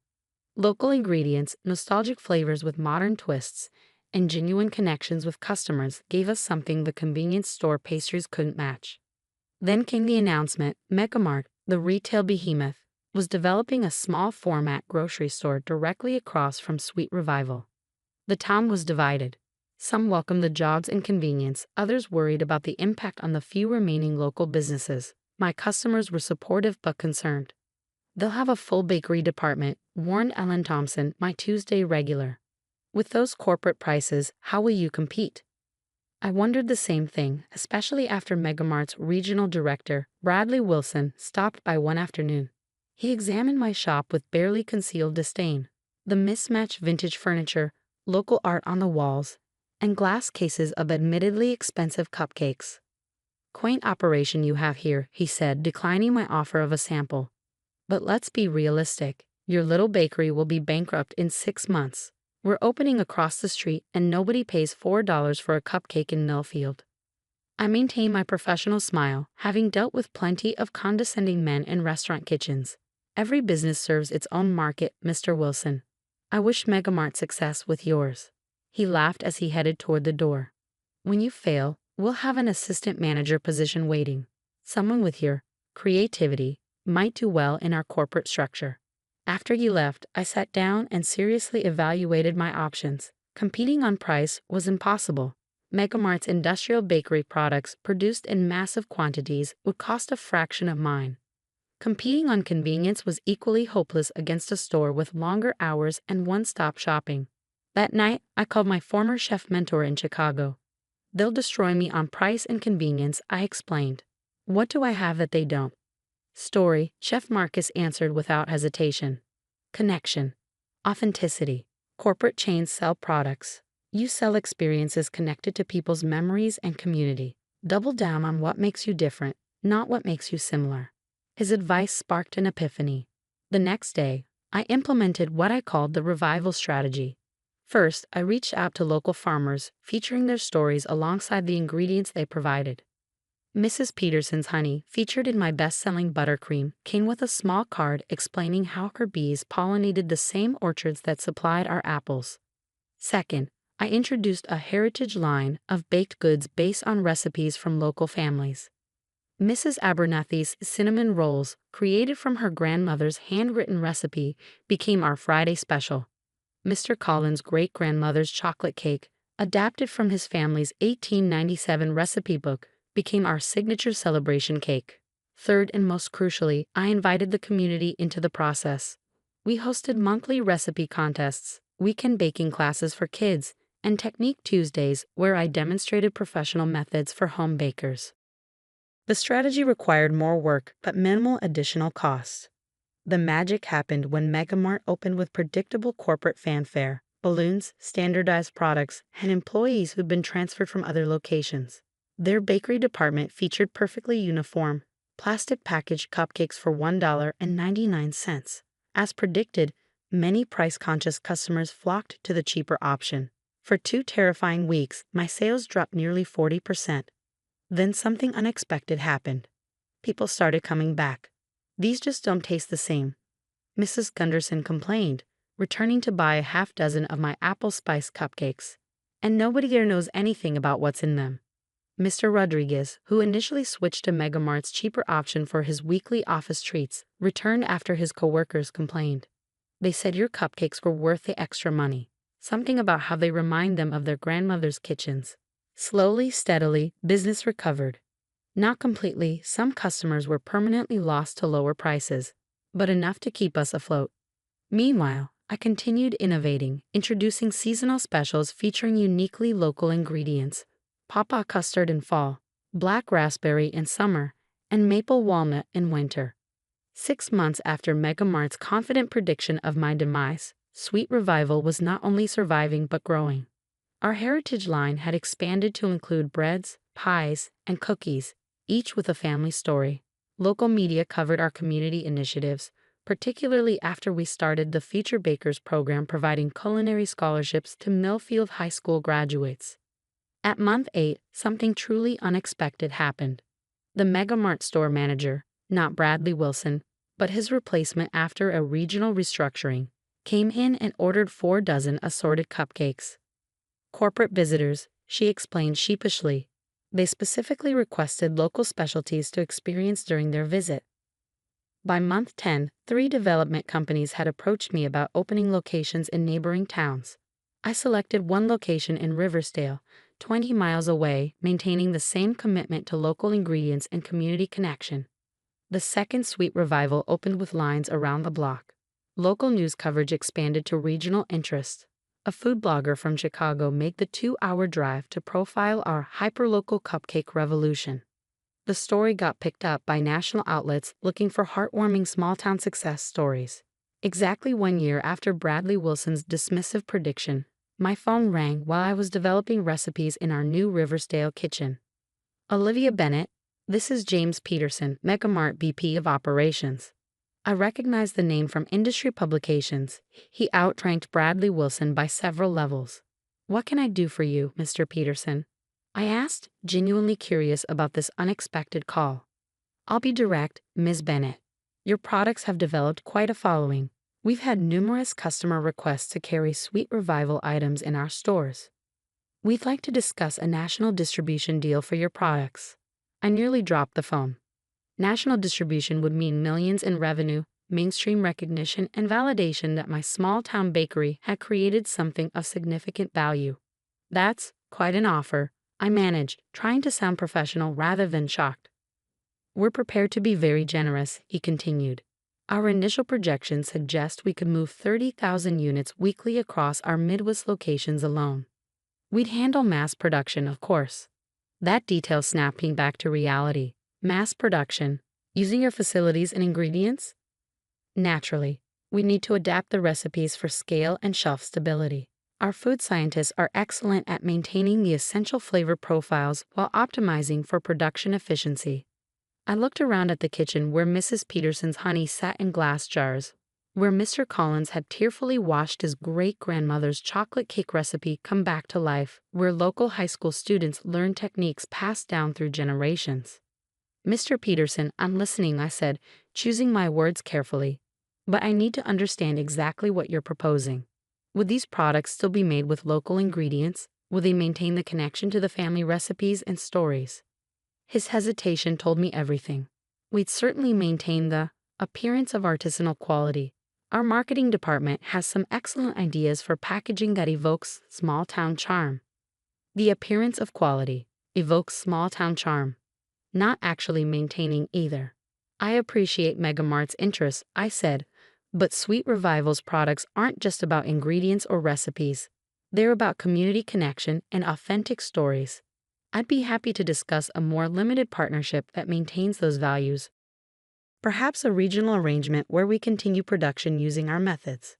Local ingredients, nostalgic flavors with modern twists, and genuine connections with customers gave us something the convenience store pastries couldn't match. Then came the announcement: Megamart, the retail behemoth, was developing a small format grocery store directly across from Sweet Revival. The town was divided. Some welcomed the jobs and convenience, others worried about the impact on the few remaining local businesses. My customers were supportive but concerned. "They'll have a full bakery department," warned Ellen Thompson, my Tuesday regular. "With those corporate prices, how will you compete?" I wondered the same thing, especially after Megamart's regional director, Bradley Wilson, stopped by one afternoon. He examined my shop with barely concealed disdain. The mismatched vintage furniture, local art on the walls, and glass cases of admittedly expensive cupcakes. "Quaint operation you have here," he said, declining my offer of a sample. "But let's be realistic. Your little bakery will be bankrupt in 6 months. We're opening across the street and nobody pays $4 for a cupcake in Millfield." I maintained my professional smile, having dealt with plenty of condescending men in restaurant kitchens. "Every business serves its own market, Mr. Wilson. I wish Megamart success with yours." He laughed as he headed toward the door. "When you fail, we'll have an assistant manager position waiting. Someone with your creativity might do well in our corporate structure." After he left, I sat down and seriously evaluated my options. Competing on price was impossible. Megamart's industrial bakery products produced in massive quantities would cost a fraction of mine. Competing on convenience was equally hopeless against a store with longer hours and one-stop shopping. That night, I called my former chef mentor in Chicago. "They'll destroy me on price and convenience," I explained. "What do I have that they don't?" "Story," Chef Marcus answered without hesitation. "Connection. Authenticity. Corporate chains sell products. You sell experiences connected to people's memories and community. Double down on what makes you different, not what makes you similar." His advice sparked an epiphany. The next day, I implemented what I called the revival strategy. First, I reached out to local farmers, featuring their stories alongside the ingredients they provided. Mrs. Peterson's honey, featured in my best-selling buttercream, came with a small card explaining how her bees pollinated the same orchards that supplied our apples. Second, I introduced a heritage line of baked goods based on recipes from local families. Mrs. Abernathy's cinnamon rolls, created from her grandmother's handwritten recipe, became our Friday special. Mr. Collins' great-grandmother's chocolate cake, adapted from his family's 1897 recipe book, became our signature celebration cake. Third, and most crucially, I invited the community into the process. We hosted monthly recipe contests, weekend baking classes for kids, and Technique Tuesdays where I demonstrated professional methods for home bakers. The strategy required more work but minimal additional costs. The magic happened when Megamart opened with predictable corporate fanfare, balloons, standardized products, and employees who'd been transferred from other locations. Their bakery department featured perfectly uniform, plastic packaged cupcakes for $1.99. As predicted, many price-conscious customers flocked to the cheaper option. For 2 terrifying weeks, my sales dropped nearly 40%. Then something unexpected happened. People started coming back. "These just don't taste the same," Mrs. Gunderson complained, returning to buy a half dozen of my apple spice cupcakes. "And nobody here knows anything about what's in them." Mr. Rodriguez, who initially switched to Megamart's cheaper option for his weekly office treats, returned after his coworkers complained. "They said your cupcakes were worth the extra money. Something about how they remind them of their grandmother's kitchens." Slowly, steadily, business recovered. Not completely, some customers were permanently lost to lower prices, but enough to keep us afloat. Meanwhile, I continued innovating, introducing seasonal specials featuring uniquely local ingredients: pawpaw custard in fall, black raspberry in summer, and maple walnut in winter. 6 months after Megamart's confident prediction of my demise, Sweet Revival was not only surviving but growing. Our heritage line had expanded to include breads, pies, and cookies, each with a family story. Local media covered our community initiatives, particularly after we started the Future Bakers program providing culinary scholarships to Millfield High School graduates. At month 8, something truly unexpected happened. The Megamart store manager, not Bradley Wilson, but his replacement after a regional restructuring, came in and ordered 4 dozen assorted cupcakes. "Corporate visitors," she explained sheepishly. "They specifically requested local specialties to experience during their visit." By month 10, 3 development companies had approached me about opening locations in neighboring towns. I selected one location in Riversdale, 20 miles away, maintaining the same commitment to local ingredients and community connection. The second Sweet Revival opened with lines around the block. Local news coverage expanded to regional interest. A food blogger from Chicago made the 2-hour drive to profile our hyperlocal cupcake revolution. The story got picked up by national outlets looking for heartwarming small-town success stories. Exactly 1 year after Bradley Wilson's dismissive prediction, my phone rang while I was developing recipes in our new Riversdale kitchen. "Olivia Bennett, this is James Peterson, Megamart VP of Operations." I recognized the name from industry publications. He outranked Bradley Wilson by several levels. "What can I do for you, Mr. Peterson?" I asked, genuinely curious about this unexpected call. "I'll be direct, Ms. Bennett. Your products have developed quite a following. We've had numerous customer requests to carry Sweet Revival items in our stores. We'd like to discuss a national distribution deal for your products." I nearly dropped the phone. National distribution would mean millions in revenue, mainstream recognition, and validation that my small-town bakery had created something of significant value. "That's quite an offer," I managed, trying to sound professional rather than shocked. "We're prepared to be very generous," he continued. "Our initial projections suggest we could move 30,000 units weekly across our Midwest locations alone. We'd handle mass production, of course." That detail snapped me back to reality. Mass production, using your facilities and ingredients? Naturally, we need to adapt the recipes for scale and shelf stability. Our food scientists are excellent at maintaining the essential flavor profiles while optimizing for production efficiency. I looked around at the kitchen where Mrs. Peterson's honey sat in glass jars, where Mr. Collins had tearfully watched his great-grandmother's chocolate cake recipe come back to life, where local high school students learned techniques passed down through generations. "Mr. Peterson, I'm listening," I said, choosing my words carefully. "But I need to understand exactly what you're proposing. Would these products still be made with local ingredients? Will they maintain the connection to the family recipes and stories?" His hesitation told me everything. We'd certainly maintain the appearance of artisanal quality. Our marketing department has some excellent ideas for packaging that evokes small-town charm. The appearance of quality evokes small-town charm. Not actually maintaining either. "I appreciate Megamart's interest," I said, "but Sweet Revival's products aren't just about ingredients or recipes. They're about community connection and authentic stories. I'd be happy to discuss a more limited partnership that maintains those values. Perhaps a regional arrangement where we continue production using our methods."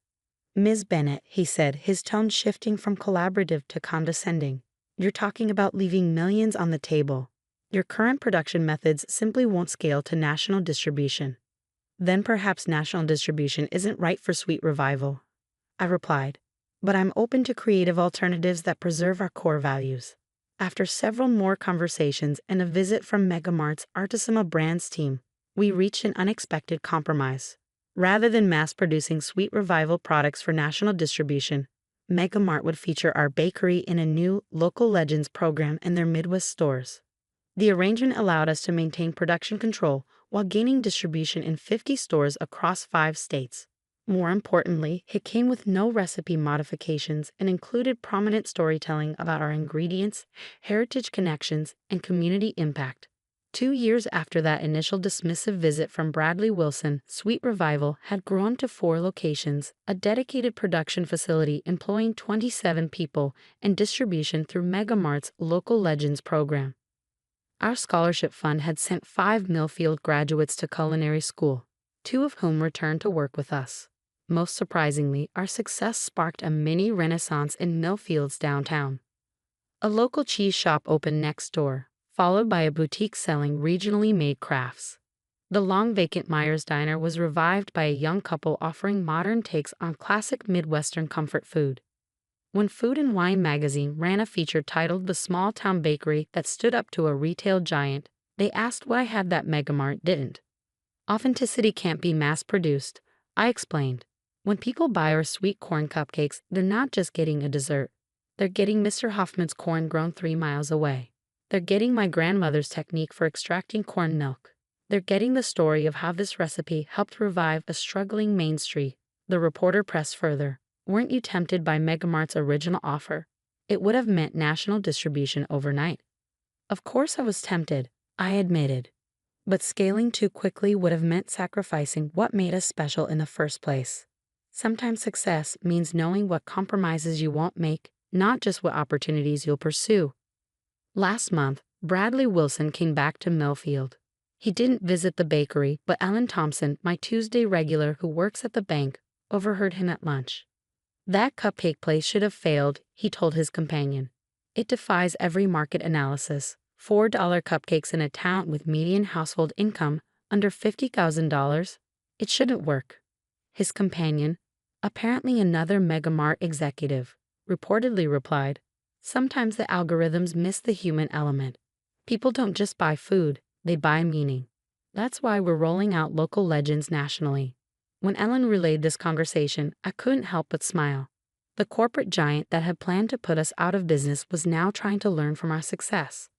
"Ms. Bennett," he said, his tone shifting from collaborative to condescending, "you're talking about leaving millions on the table. Your current production methods simply won't scale to national distribution." "Then perhaps national distribution isn't right for Sweet Revival," I replied. "But I'm open to creative alternatives that preserve our core values." After several more conversations and a visit from Megamart's Artisima Brands team, we reached an unexpected compromise. Rather than mass-producing Sweet Revival products for national distribution, Megamart would feature our bakery in a new Local Legends program in their Midwest stores. The arrangement allowed us to maintain production control while gaining distribution in 50 stores across 5 states. More importantly, it came with no recipe modifications and included prominent storytelling about our ingredients, heritage connections, and community impact. 2 years after that initial dismissive visit from Bradley Wilson, Sweet Revival had grown to 4 locations, a dedicated production facility employing 27 people, and distribution through Megamart's Local Legends program. Our scholarship fund had sent 5 Millfield graduates to culinary school, 2 of whom returned to work with us. Most surprisingly, our success sparked a mini renaissance in Millfield's downtown. A local cheese shop opened next door, followed by a boutique selling regionally made crafts. The long-vacant Myers Diner was revived by a young couple offering modern takes on classic Midwestern comfort food. When Food and Wine magazine ran a feature titled The Small Town Bakery That Stood Up to a Retail Giant, they asked what I had that Megamart didn't. Authenticity can't be mass-produced, I explained. When people buy our sweet corn cupcakes, they're not just getting a dessert. They're getting Mr. Hoffman's corn grown 3 miles away. They're getting my grandmother's technique for extracting corn milk. They're getting the story of how this recipe helped revive a struggling Main Street. The reporter pressed further. Weren't you tempted by Megamart's original offer? It would have meant national distribution overnight. Of course I was tempted, I admitted. But scaling too quickly would have meant sacrificing what made us special in the first place. Sometimes success means knowing what compromises you won't make, not just what opportunities you'll pursue. Last month, Bradley Wilson came back to Millfield. He didn't visit the bakery, but Ellen Thompson, my Tuesday regular who works at the bank, overheard him at lunch. That cupcake place should have failed, he told his companion. It defies every market analysis. $4 cupcakes in a town with median household income under $50,000? It shouldn't work. His companion, apparently another Megamart executive, reportedly replied, sometimes the algorithms miss the human element. People don't just buy food, they buy meaning. That's why we're rolling out Local Legends nationally. When Ellen relayed this conversation, I couldn't help but smile. The corporate giant that had planned to put us out of business was now trying to learn from our success.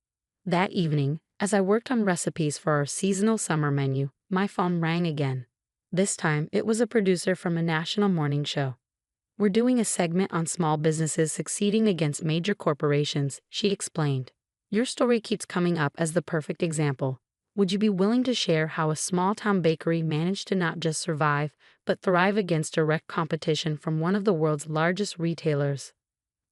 That evening, as I worked on recipes for our seasonal summer menu, my phone rang again. This time, it was a producer from a national morning show. We're doing a segment on small businesses succeeding against major corporations, she explained. Your story keeps coming up as the perfect example. Would you be willing to share how a small-town bakery managed to not just survive, but thrive against direct competition from one of the world's largest retailers?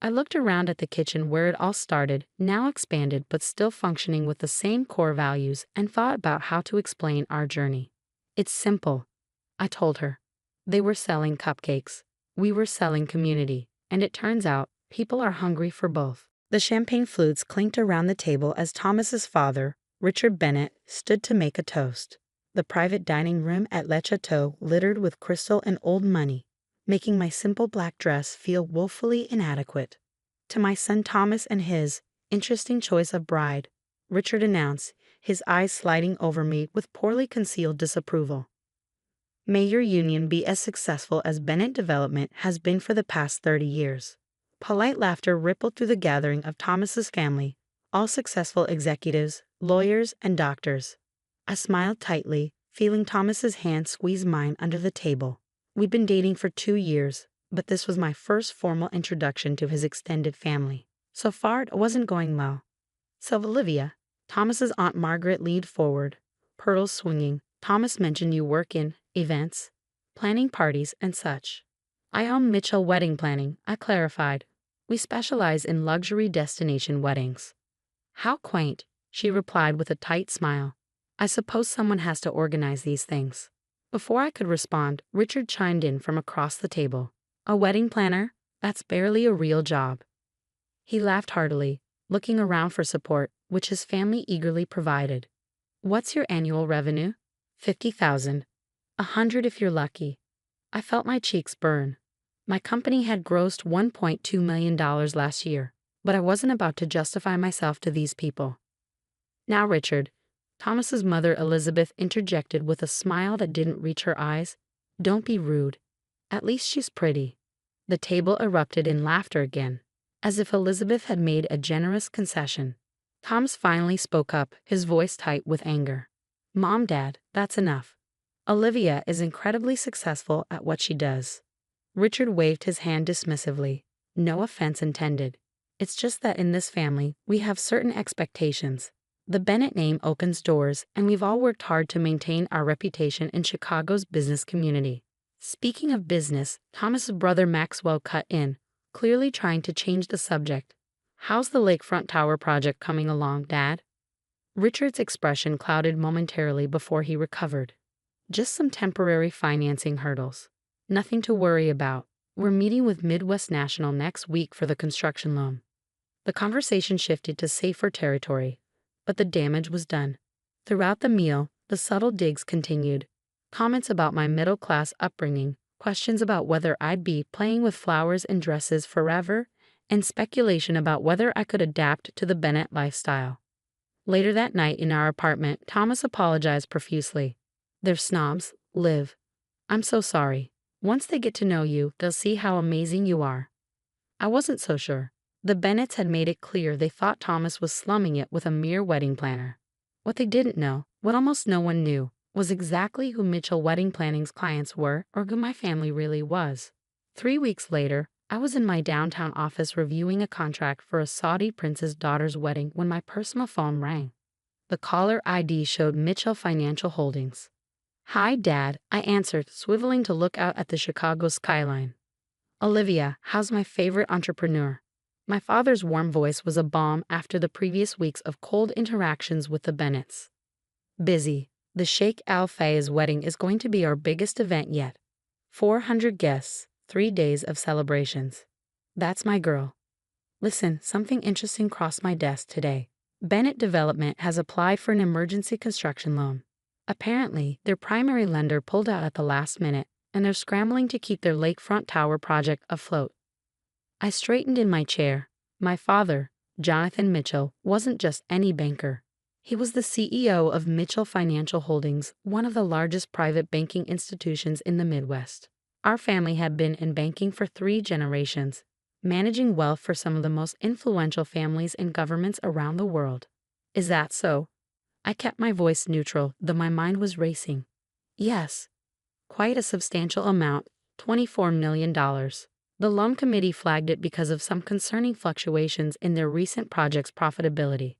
I looked around at the kitchen where it all started, now expanded but still functioning with the same core values, and thought about how to explain our journey. It's simple, I told her. They were selling cupcakes. We were selling community. And it turns out, people are hungry for both. The champagne flutes clinked around the table as Thomas's father, Richard Bennett, stood to make a toast. The private dining room at Le Chateau littered with crystal and old money, making my simple black dress feel woefully inadequate. To my son Thomas and his interesting choice of bride, Richard announced, his eyes sliding over me with poorly concealed disapproval. May your union be as successful as Bennett Development has been for the past 30 years. Polite laughter rippled through the gathering of Thomas's family, all successful executives, lawyers, and doctors. I smiled tightly, feeling Thomas's hand squeeze mine under the table. We'd been dating for 2 years, but this was my first formal introduction to his extended family. So far, it wasn't going well. So, Olivia, Thomas's Aunt Margaret leaned forward, pearls swinging. Thomas mentioned you work in events, planning parties, and such. I own Mitchell Wedding Planning, I clarified. We specialize in luxury destination weddings. How quaint, she replied with a tight smile. I suppose someone has to organize these things. Before I could respond, Richard chimed in from across the table. A wedding planner? That's barely a real job. He laughed heartily, looking around for support, which his family eagerly provided. What's your annual revenue? 50,000. 100 if you're lucky. I felt my cheeks burn. My company had grossed $1.2 million last year. but I wasn't about to justify myself to these people. Now, Richard, Thomas's mother Elizabeth interjected with a smile that didn't reach her eyes. Don't be rude. At least she's pretty. The table erupted in laughter again, as if Elizabeth had made a generous concession. Thomas finally spoke up, his voice tight with anger. Mom, Dad, that's enough. Olivia is incredibly successful at what she does. Richard waved his hand dismissively. No offense intended. It's just that in this family, we have certain expectations. The Bennett name opens doors, and we've all worked hard to maintain our reputation in Chicago's business community. Speaking of business, Thomas's brother Maxwell cut in, clearly trying to change the subject. How's the lakefront tower project coming along, Dad? Richard's expression clouded momentarily before he recovered. Just some temporary financing hurdles. Nothing to worry about. We're meeting with Midwest National next week for the construction loan. The conversation shifted to safer territory, but the damage was done. Throughout the meal, the subtle digs continued. Comments about my middle-class upbringing, questions about whether I'd be playing with flowers and dresses forever, and speculation about whether I could adapt to the Bennett lifestyle. Later that night in our apartment, Thomas apologized profusely. They're snobs, Liv. I'm so sorry. Once they get to know you, they'll see how amazing you are. I wasn't so sure. The Bennetts had made it clear they thought Thomas was slumming it with a mere wedding planner. What they didn't know, what almost no one knew, was exactly who Mitchell Wedding Planning's clients were or who my family really was. 3 weeks later, I was in my downtown office reviewing a contract for a Saudi prince's daughter's wedding when my personal phone rang. The caller ID showed Mitchell Financial Holdings. Hi, Dad, I answered, swiveling to look out at the Chicago skyline. Olivia, how's my favorite entrepreneur? My father's warm voice was a balm after the previous weeks of cold interactions with the Bennetts. Busy. The Sheikh Al Fayed's wedding is going to be our biggest event yet. 400 guests, 3 days of celebrations. That's my girl. Listen, something interesting crossed my desk today. Bennett Development has applied for an emergency construction loan. Apparently, their primary lender pulled out at the last minute, and they're scrambling to keep their lakefront tower project afloat. I straightened in my chair. My father, Jonathan Mitchell, wasn't just any banker. He was the CEO of Mitchell Financial Holdings, one of the largest private banking institutions in the Midwest. Our family had been in banking for 3 generations, managing wealth for some of the most influential families and governments around the world. Is that so? I kept my voice neutral, though my mind was racing. Yes. Quite a substantial amount, $24 million. The loan committee flagged it because of some concerning fluctuations in their recent project's profitability.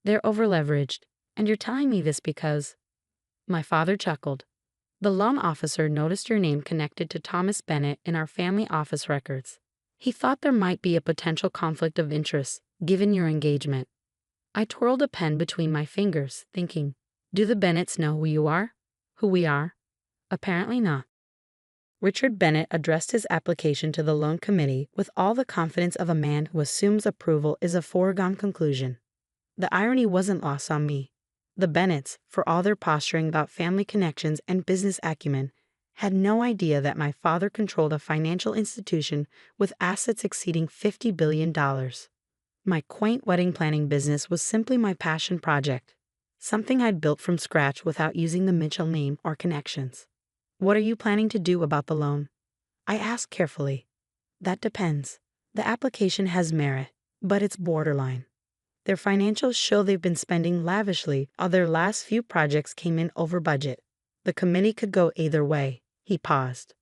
They're overleveraged, and you're telling me this because... My father chuckled. The loan officer noticed your name connected to Thomas Bennett in our family office records. He thought there might be a potential conflict of interest, given your engagement. I twirled a pen between my fingers, thinking, do the Bennetts know who you are? Who we are? Apparently not. Richard Bennett addressed his application to the loan committee with all the confidence of a man who assumes approval is a foregone conclusion. The irony wasn't lost on me. The Bennetts, for all their posturing about family connections and business acumen, had no idea that my father controlled a financial institution with assets exceeding $50 billion. My quaint wedding planning business was simply my passion project, something I'd built from scratch without using the Mitchell name or connections. What are you planning to do about the loan? I asked carefully. That depends. The application has merit, but it's borderline. Their financials show they've been spending lavishly, while their last few projects came in over budget. The committee could go either way. He paused.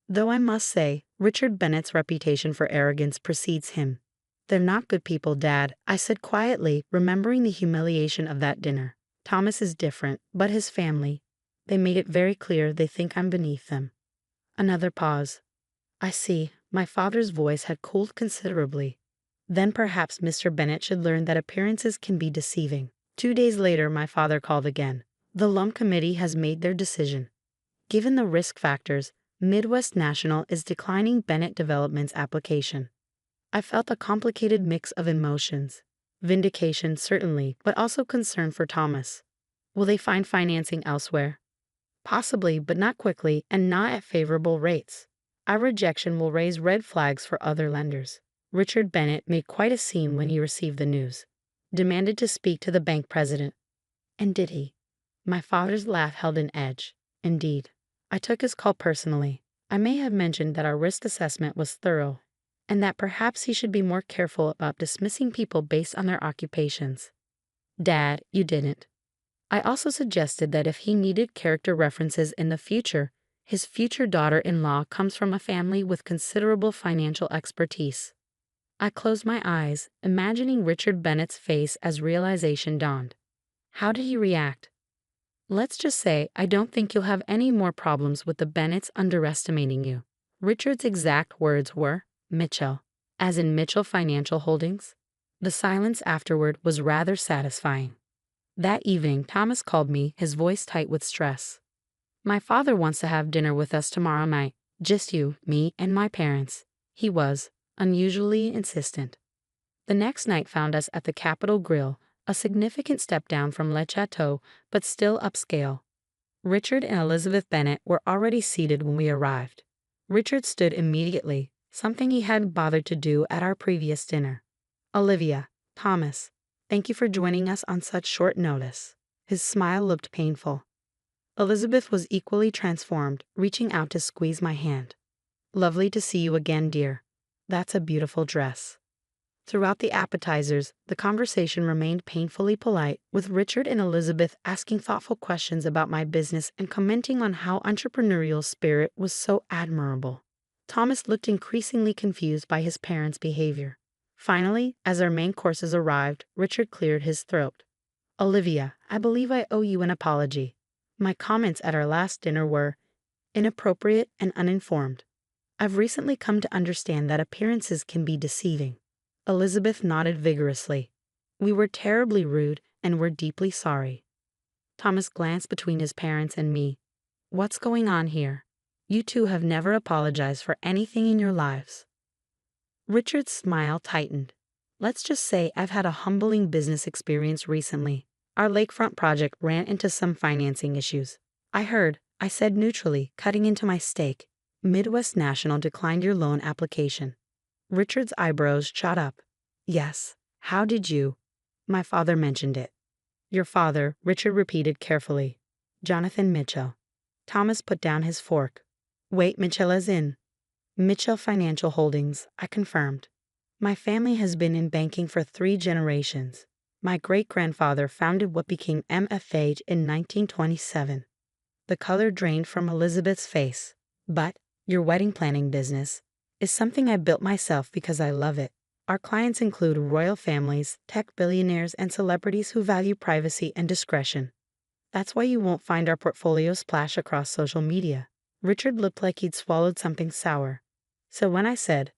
Though I must say, Richard Bennett's reputation for arrogance precedes him. They're not good people, Dad, I said quietly, remembering the humiliation of that dinner. Thomas is different, but his family. They made it very clear they think I'm beneath them. Another pause. I see. My father's voice had cooled considerably. Then perhaps Mr. Bennett should learn that appearances can be deceiving. 2 days later, my father called again. The loan committee has made their decision. Given the risk factors, Midwest National is declining Bennett Development's application. I felt a complicated mix of emotions. Vindication, certainly, but also concern for Thomas. Will they find financing elsewhere? Possibly, but not quickly and not at favorable rates. Our rejection will raise red flags for other lenders. Richard Bennett made quite a scene when he received the news. Demanded to speak to the bank president. And did he? My father's laugh held an edge. Indeed. I took his call personally. I may have mentioned that our risk assessment was thorough, and that perhaps he should be more careful about dismissing people based on their occupations. Dad, you didn't. I also suggested that if he needed character references in the future, his future daughter-in-law comes from a family with considerable financial expertise. I closed my eyes, imagining Richard Bennett's face as realization dawned. How did he react? Let's just say I don't think you'll have any more problems with the Bennetts underestimating you. Richard's exact words were, Mitchell, as in Mitchell Financial Holdings. The silence afterward was rather satisfying. That evening, Thomas called me, his voice tight with stress. My father wants to have dinner with us tomorrow night. Just you, me, and my parents. He was unusually insistent. The next night found us at the Capitol Grill, a significant step down from Le Chateau, but still upscale. Richard and Elizabeth Bennett were already seated when we arrived. Richard stood immediately, something he hadn't bothered to do at our previous dinner. Olivia, Thomas, thank you for joining us on such short notice. His smile looked painful. Elizabeth was equally transformed, reaching out to squeeze my hand. Lovely to see you again, dear. That's a beautiful dress. Throughout the appetizers, the conversation remained painfully polite, with Richard and Elizabeth asking thoughtful questions about my business and commenting on how entrepreneurial spirit was so admirable. Thomas looked increasingly confused by his parents' behavior. Finally, as our main courses arrived, Richard cleared his throat. Olivia, I believe I owe you an apology. My comments at our last dinner were inappropriate and uninformed. I've recently come to understand that appearances can be deceiving. Elizabeth nodded vigorously. We were terribly rude and we're deeply sorry. Thomas glanced between his parents and me. What's going on here? You two have never apologized for anything in your lives. Richard's smile tightened. Let's just say I've had a humbling business experience recently. Our lakefront project ran into some financing issues. I said neutrally, cutting into my steak. Midwest National declined your loan application. Richard's eyebrows shot up. Yes, how did you? My father mentioned it. Your father, Richard repeated carefully. Jonathan Mitchell. Thomas put down his fork. Wait, Mitchell as in? Mitchell Financial Holdings, I confirmed. My family has been in banking for 3 generations. My great-grandfather founded what became MFH in 1927. The color drained from Elizabeth's face. But your wedding planning business is something I built myself because I love it. Our clients include royal families, tech billionaires, and celebrities who value privacy and discretion. That's why you won't find our portfolio splash across social media. Richard looked like he'd swallowed something sour. So when I said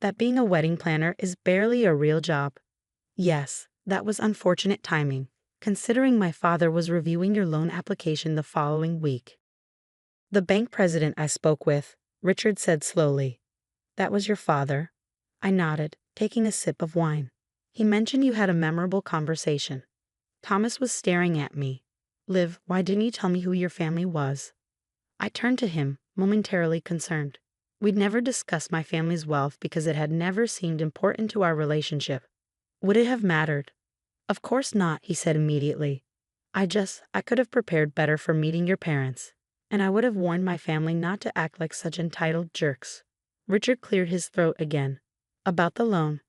that being a wedding planner is barely a real job, yes, that was unfortunate timing, considering my father was reviewing your loan application the following week. The bank president I spoke with, Richard said slowly. That was your father? I nodded, taking a sip of wine. He mentioned you had a memorable conversation. Thomas was staring at me. Liv, why didn't you tell me who your family was? I turned to him, momentarily concerned. We'd never discussed my family's wealth because it had never seemed important to our relationship. Would it have mattered? Of course not, he said immediately. I could have prepared better for meeting your parents, and I would have warned my family not to act like such entitled jerks. Richard cleared his throat again. About the loan,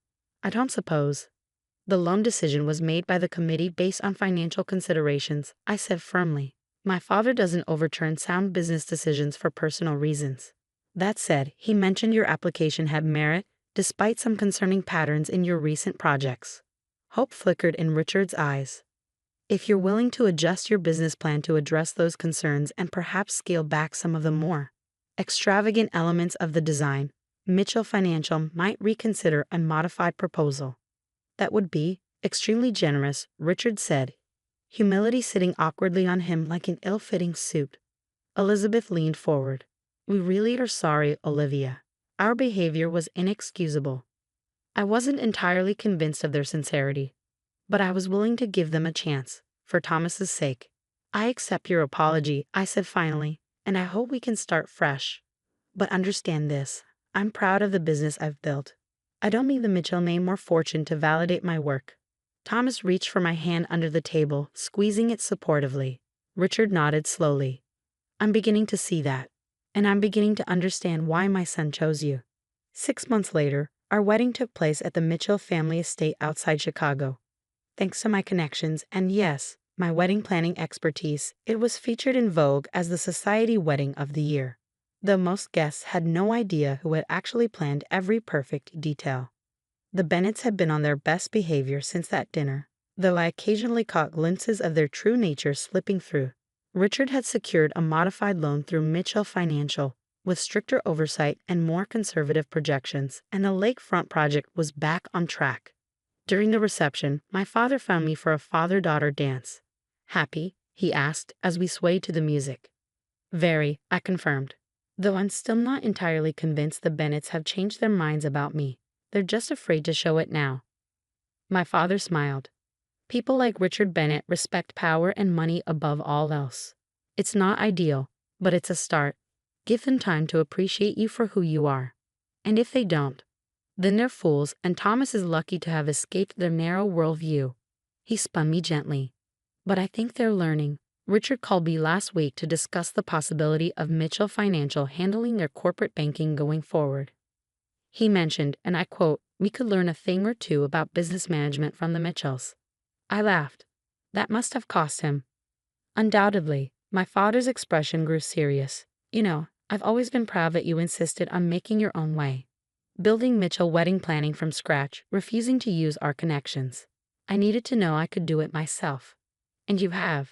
I don't suppose. The loan decision was made by the committee based on financial considerations, I said firmly. My father doesn't overturn sound business decisions for personal reasons. That said, he mentioned your application had merit, despite some concerning patterns in your recent projects. Hope flickered in Richard's eyes. If you're willing to adjust your business plan to address those concerns and perhaps scale back some of the more extravagant elements of the design, Mitchell Financial might reconsider a modified proposal. That would be extremely generous, Richard said, humility sitting awkwardly on him like an ill-fitting suit. Elizabeth leaned forward. We really are sorry, Olivia. Our behavior was inexcusable. I wasn't entirely convinced of their sincerity, but I was willing to give them a chance, for Thomas's sake. I accept your apology, I said finally, and I hope we can start fresh. But understand this, I'm proud of the business I've built. I don't need the Mitchell name or fortune to validate my work. Thomas reached for my hand under the table, squeezing it supportively. Richard nodded slowly. I'm beginning to see that. And I'm beginning to understand why my son chose you. 6 months later, our wedding took place at the Mitchell family estate outside Chicago. Thanks to my connections and, yes, my wedding planning expertise, it was featured in Vogue as the Society Wedding of the Year. Though most guests had no idea who had actually planned every perfect detail. The Bennetts had been on their best behavior since that dinner, though I occasionally caught glimpses of their true nature slipping through. Richard had secured a modified loan through Mitchell Financial, with stricter oversight and more conservative projections, and the lakefront project was back on track. During the reception, my father found me for a father-daughter dance. Happy? He asked as we swayed to the music. Very, I confirmed. Though I'm still not entirely convinced the Bennetts have changed their minds about me. They're just afraid to show it now. My father smiled. People like Richard Bennett respect power and money above all else. It's not ideal, but it's a start. Give them time to appreciate you for who you are. And if they don't, then they're fools, and Thomas is lucky to have escaped their narrow worldview. He spun me gently. But I think they're learning. Richard called me last week to discuss the possibility of Mitchell Financial handling their corporate banking going forward. He mentioned, and I quote, we could learn a thing or two about business management from the Mitchells. I laughed. That must have cost him. Undoubtedly. My father's expression grew serious. You know, I've always been proud that you insisted on making your own way. Building Mitchell wedding planning from scratch, refusing to use our connections. I needed to know I could do it myself. And you have.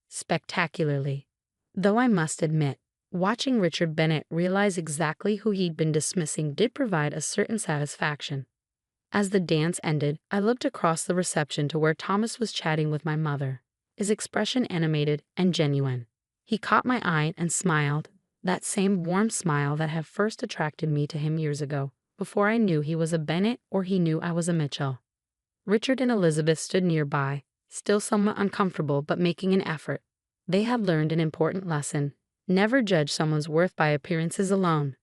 Spectacularly. Though I must admit, watching Richard Bennett realize exactly who he'd been dismissing did provide a certain satisfaction. As the dance ended, I looked across the reception to where Thomas was chatting with my mother, his expression animated and genuine. He caught my eye and smiled, that same warm smile that had first attracted me to him years ago, before I knew he was a Bennett or he knew I was a Mitchell. Richard and Elizabeth stood nearby, still somewhat uncomfortable but making an effort. They had learned an important lesson. Never judge someone's worth by appearances alone.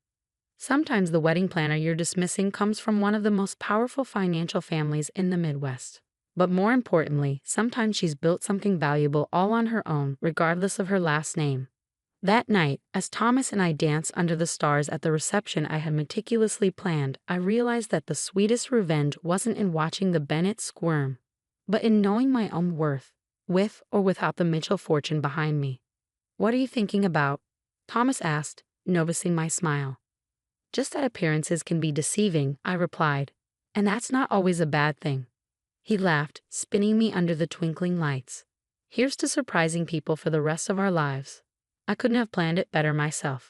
Sometimes the wedding planner you're dismissing comes from one of the most powerful financial families in the Midwest. But more importantly, sometimes she's built something valuable all on her own, regardless of her last name. That night, as Thomas and I danced under the stars at the reception I had meticulously planned, I realized that the sweetest revenge wasn't in watching the Bennetts squirm, but in knowing my own worth, with or without the Mitchell fortune behind me. What are you thinking about? Thomas asked, noticing my smile. Just that appearances can be deceiving, I replied, and that's not always a bad thing. He laughed, spinning me under the twinkling lights. Here's to surprising people for the rest of our lives. I couldn't have planned it better myself.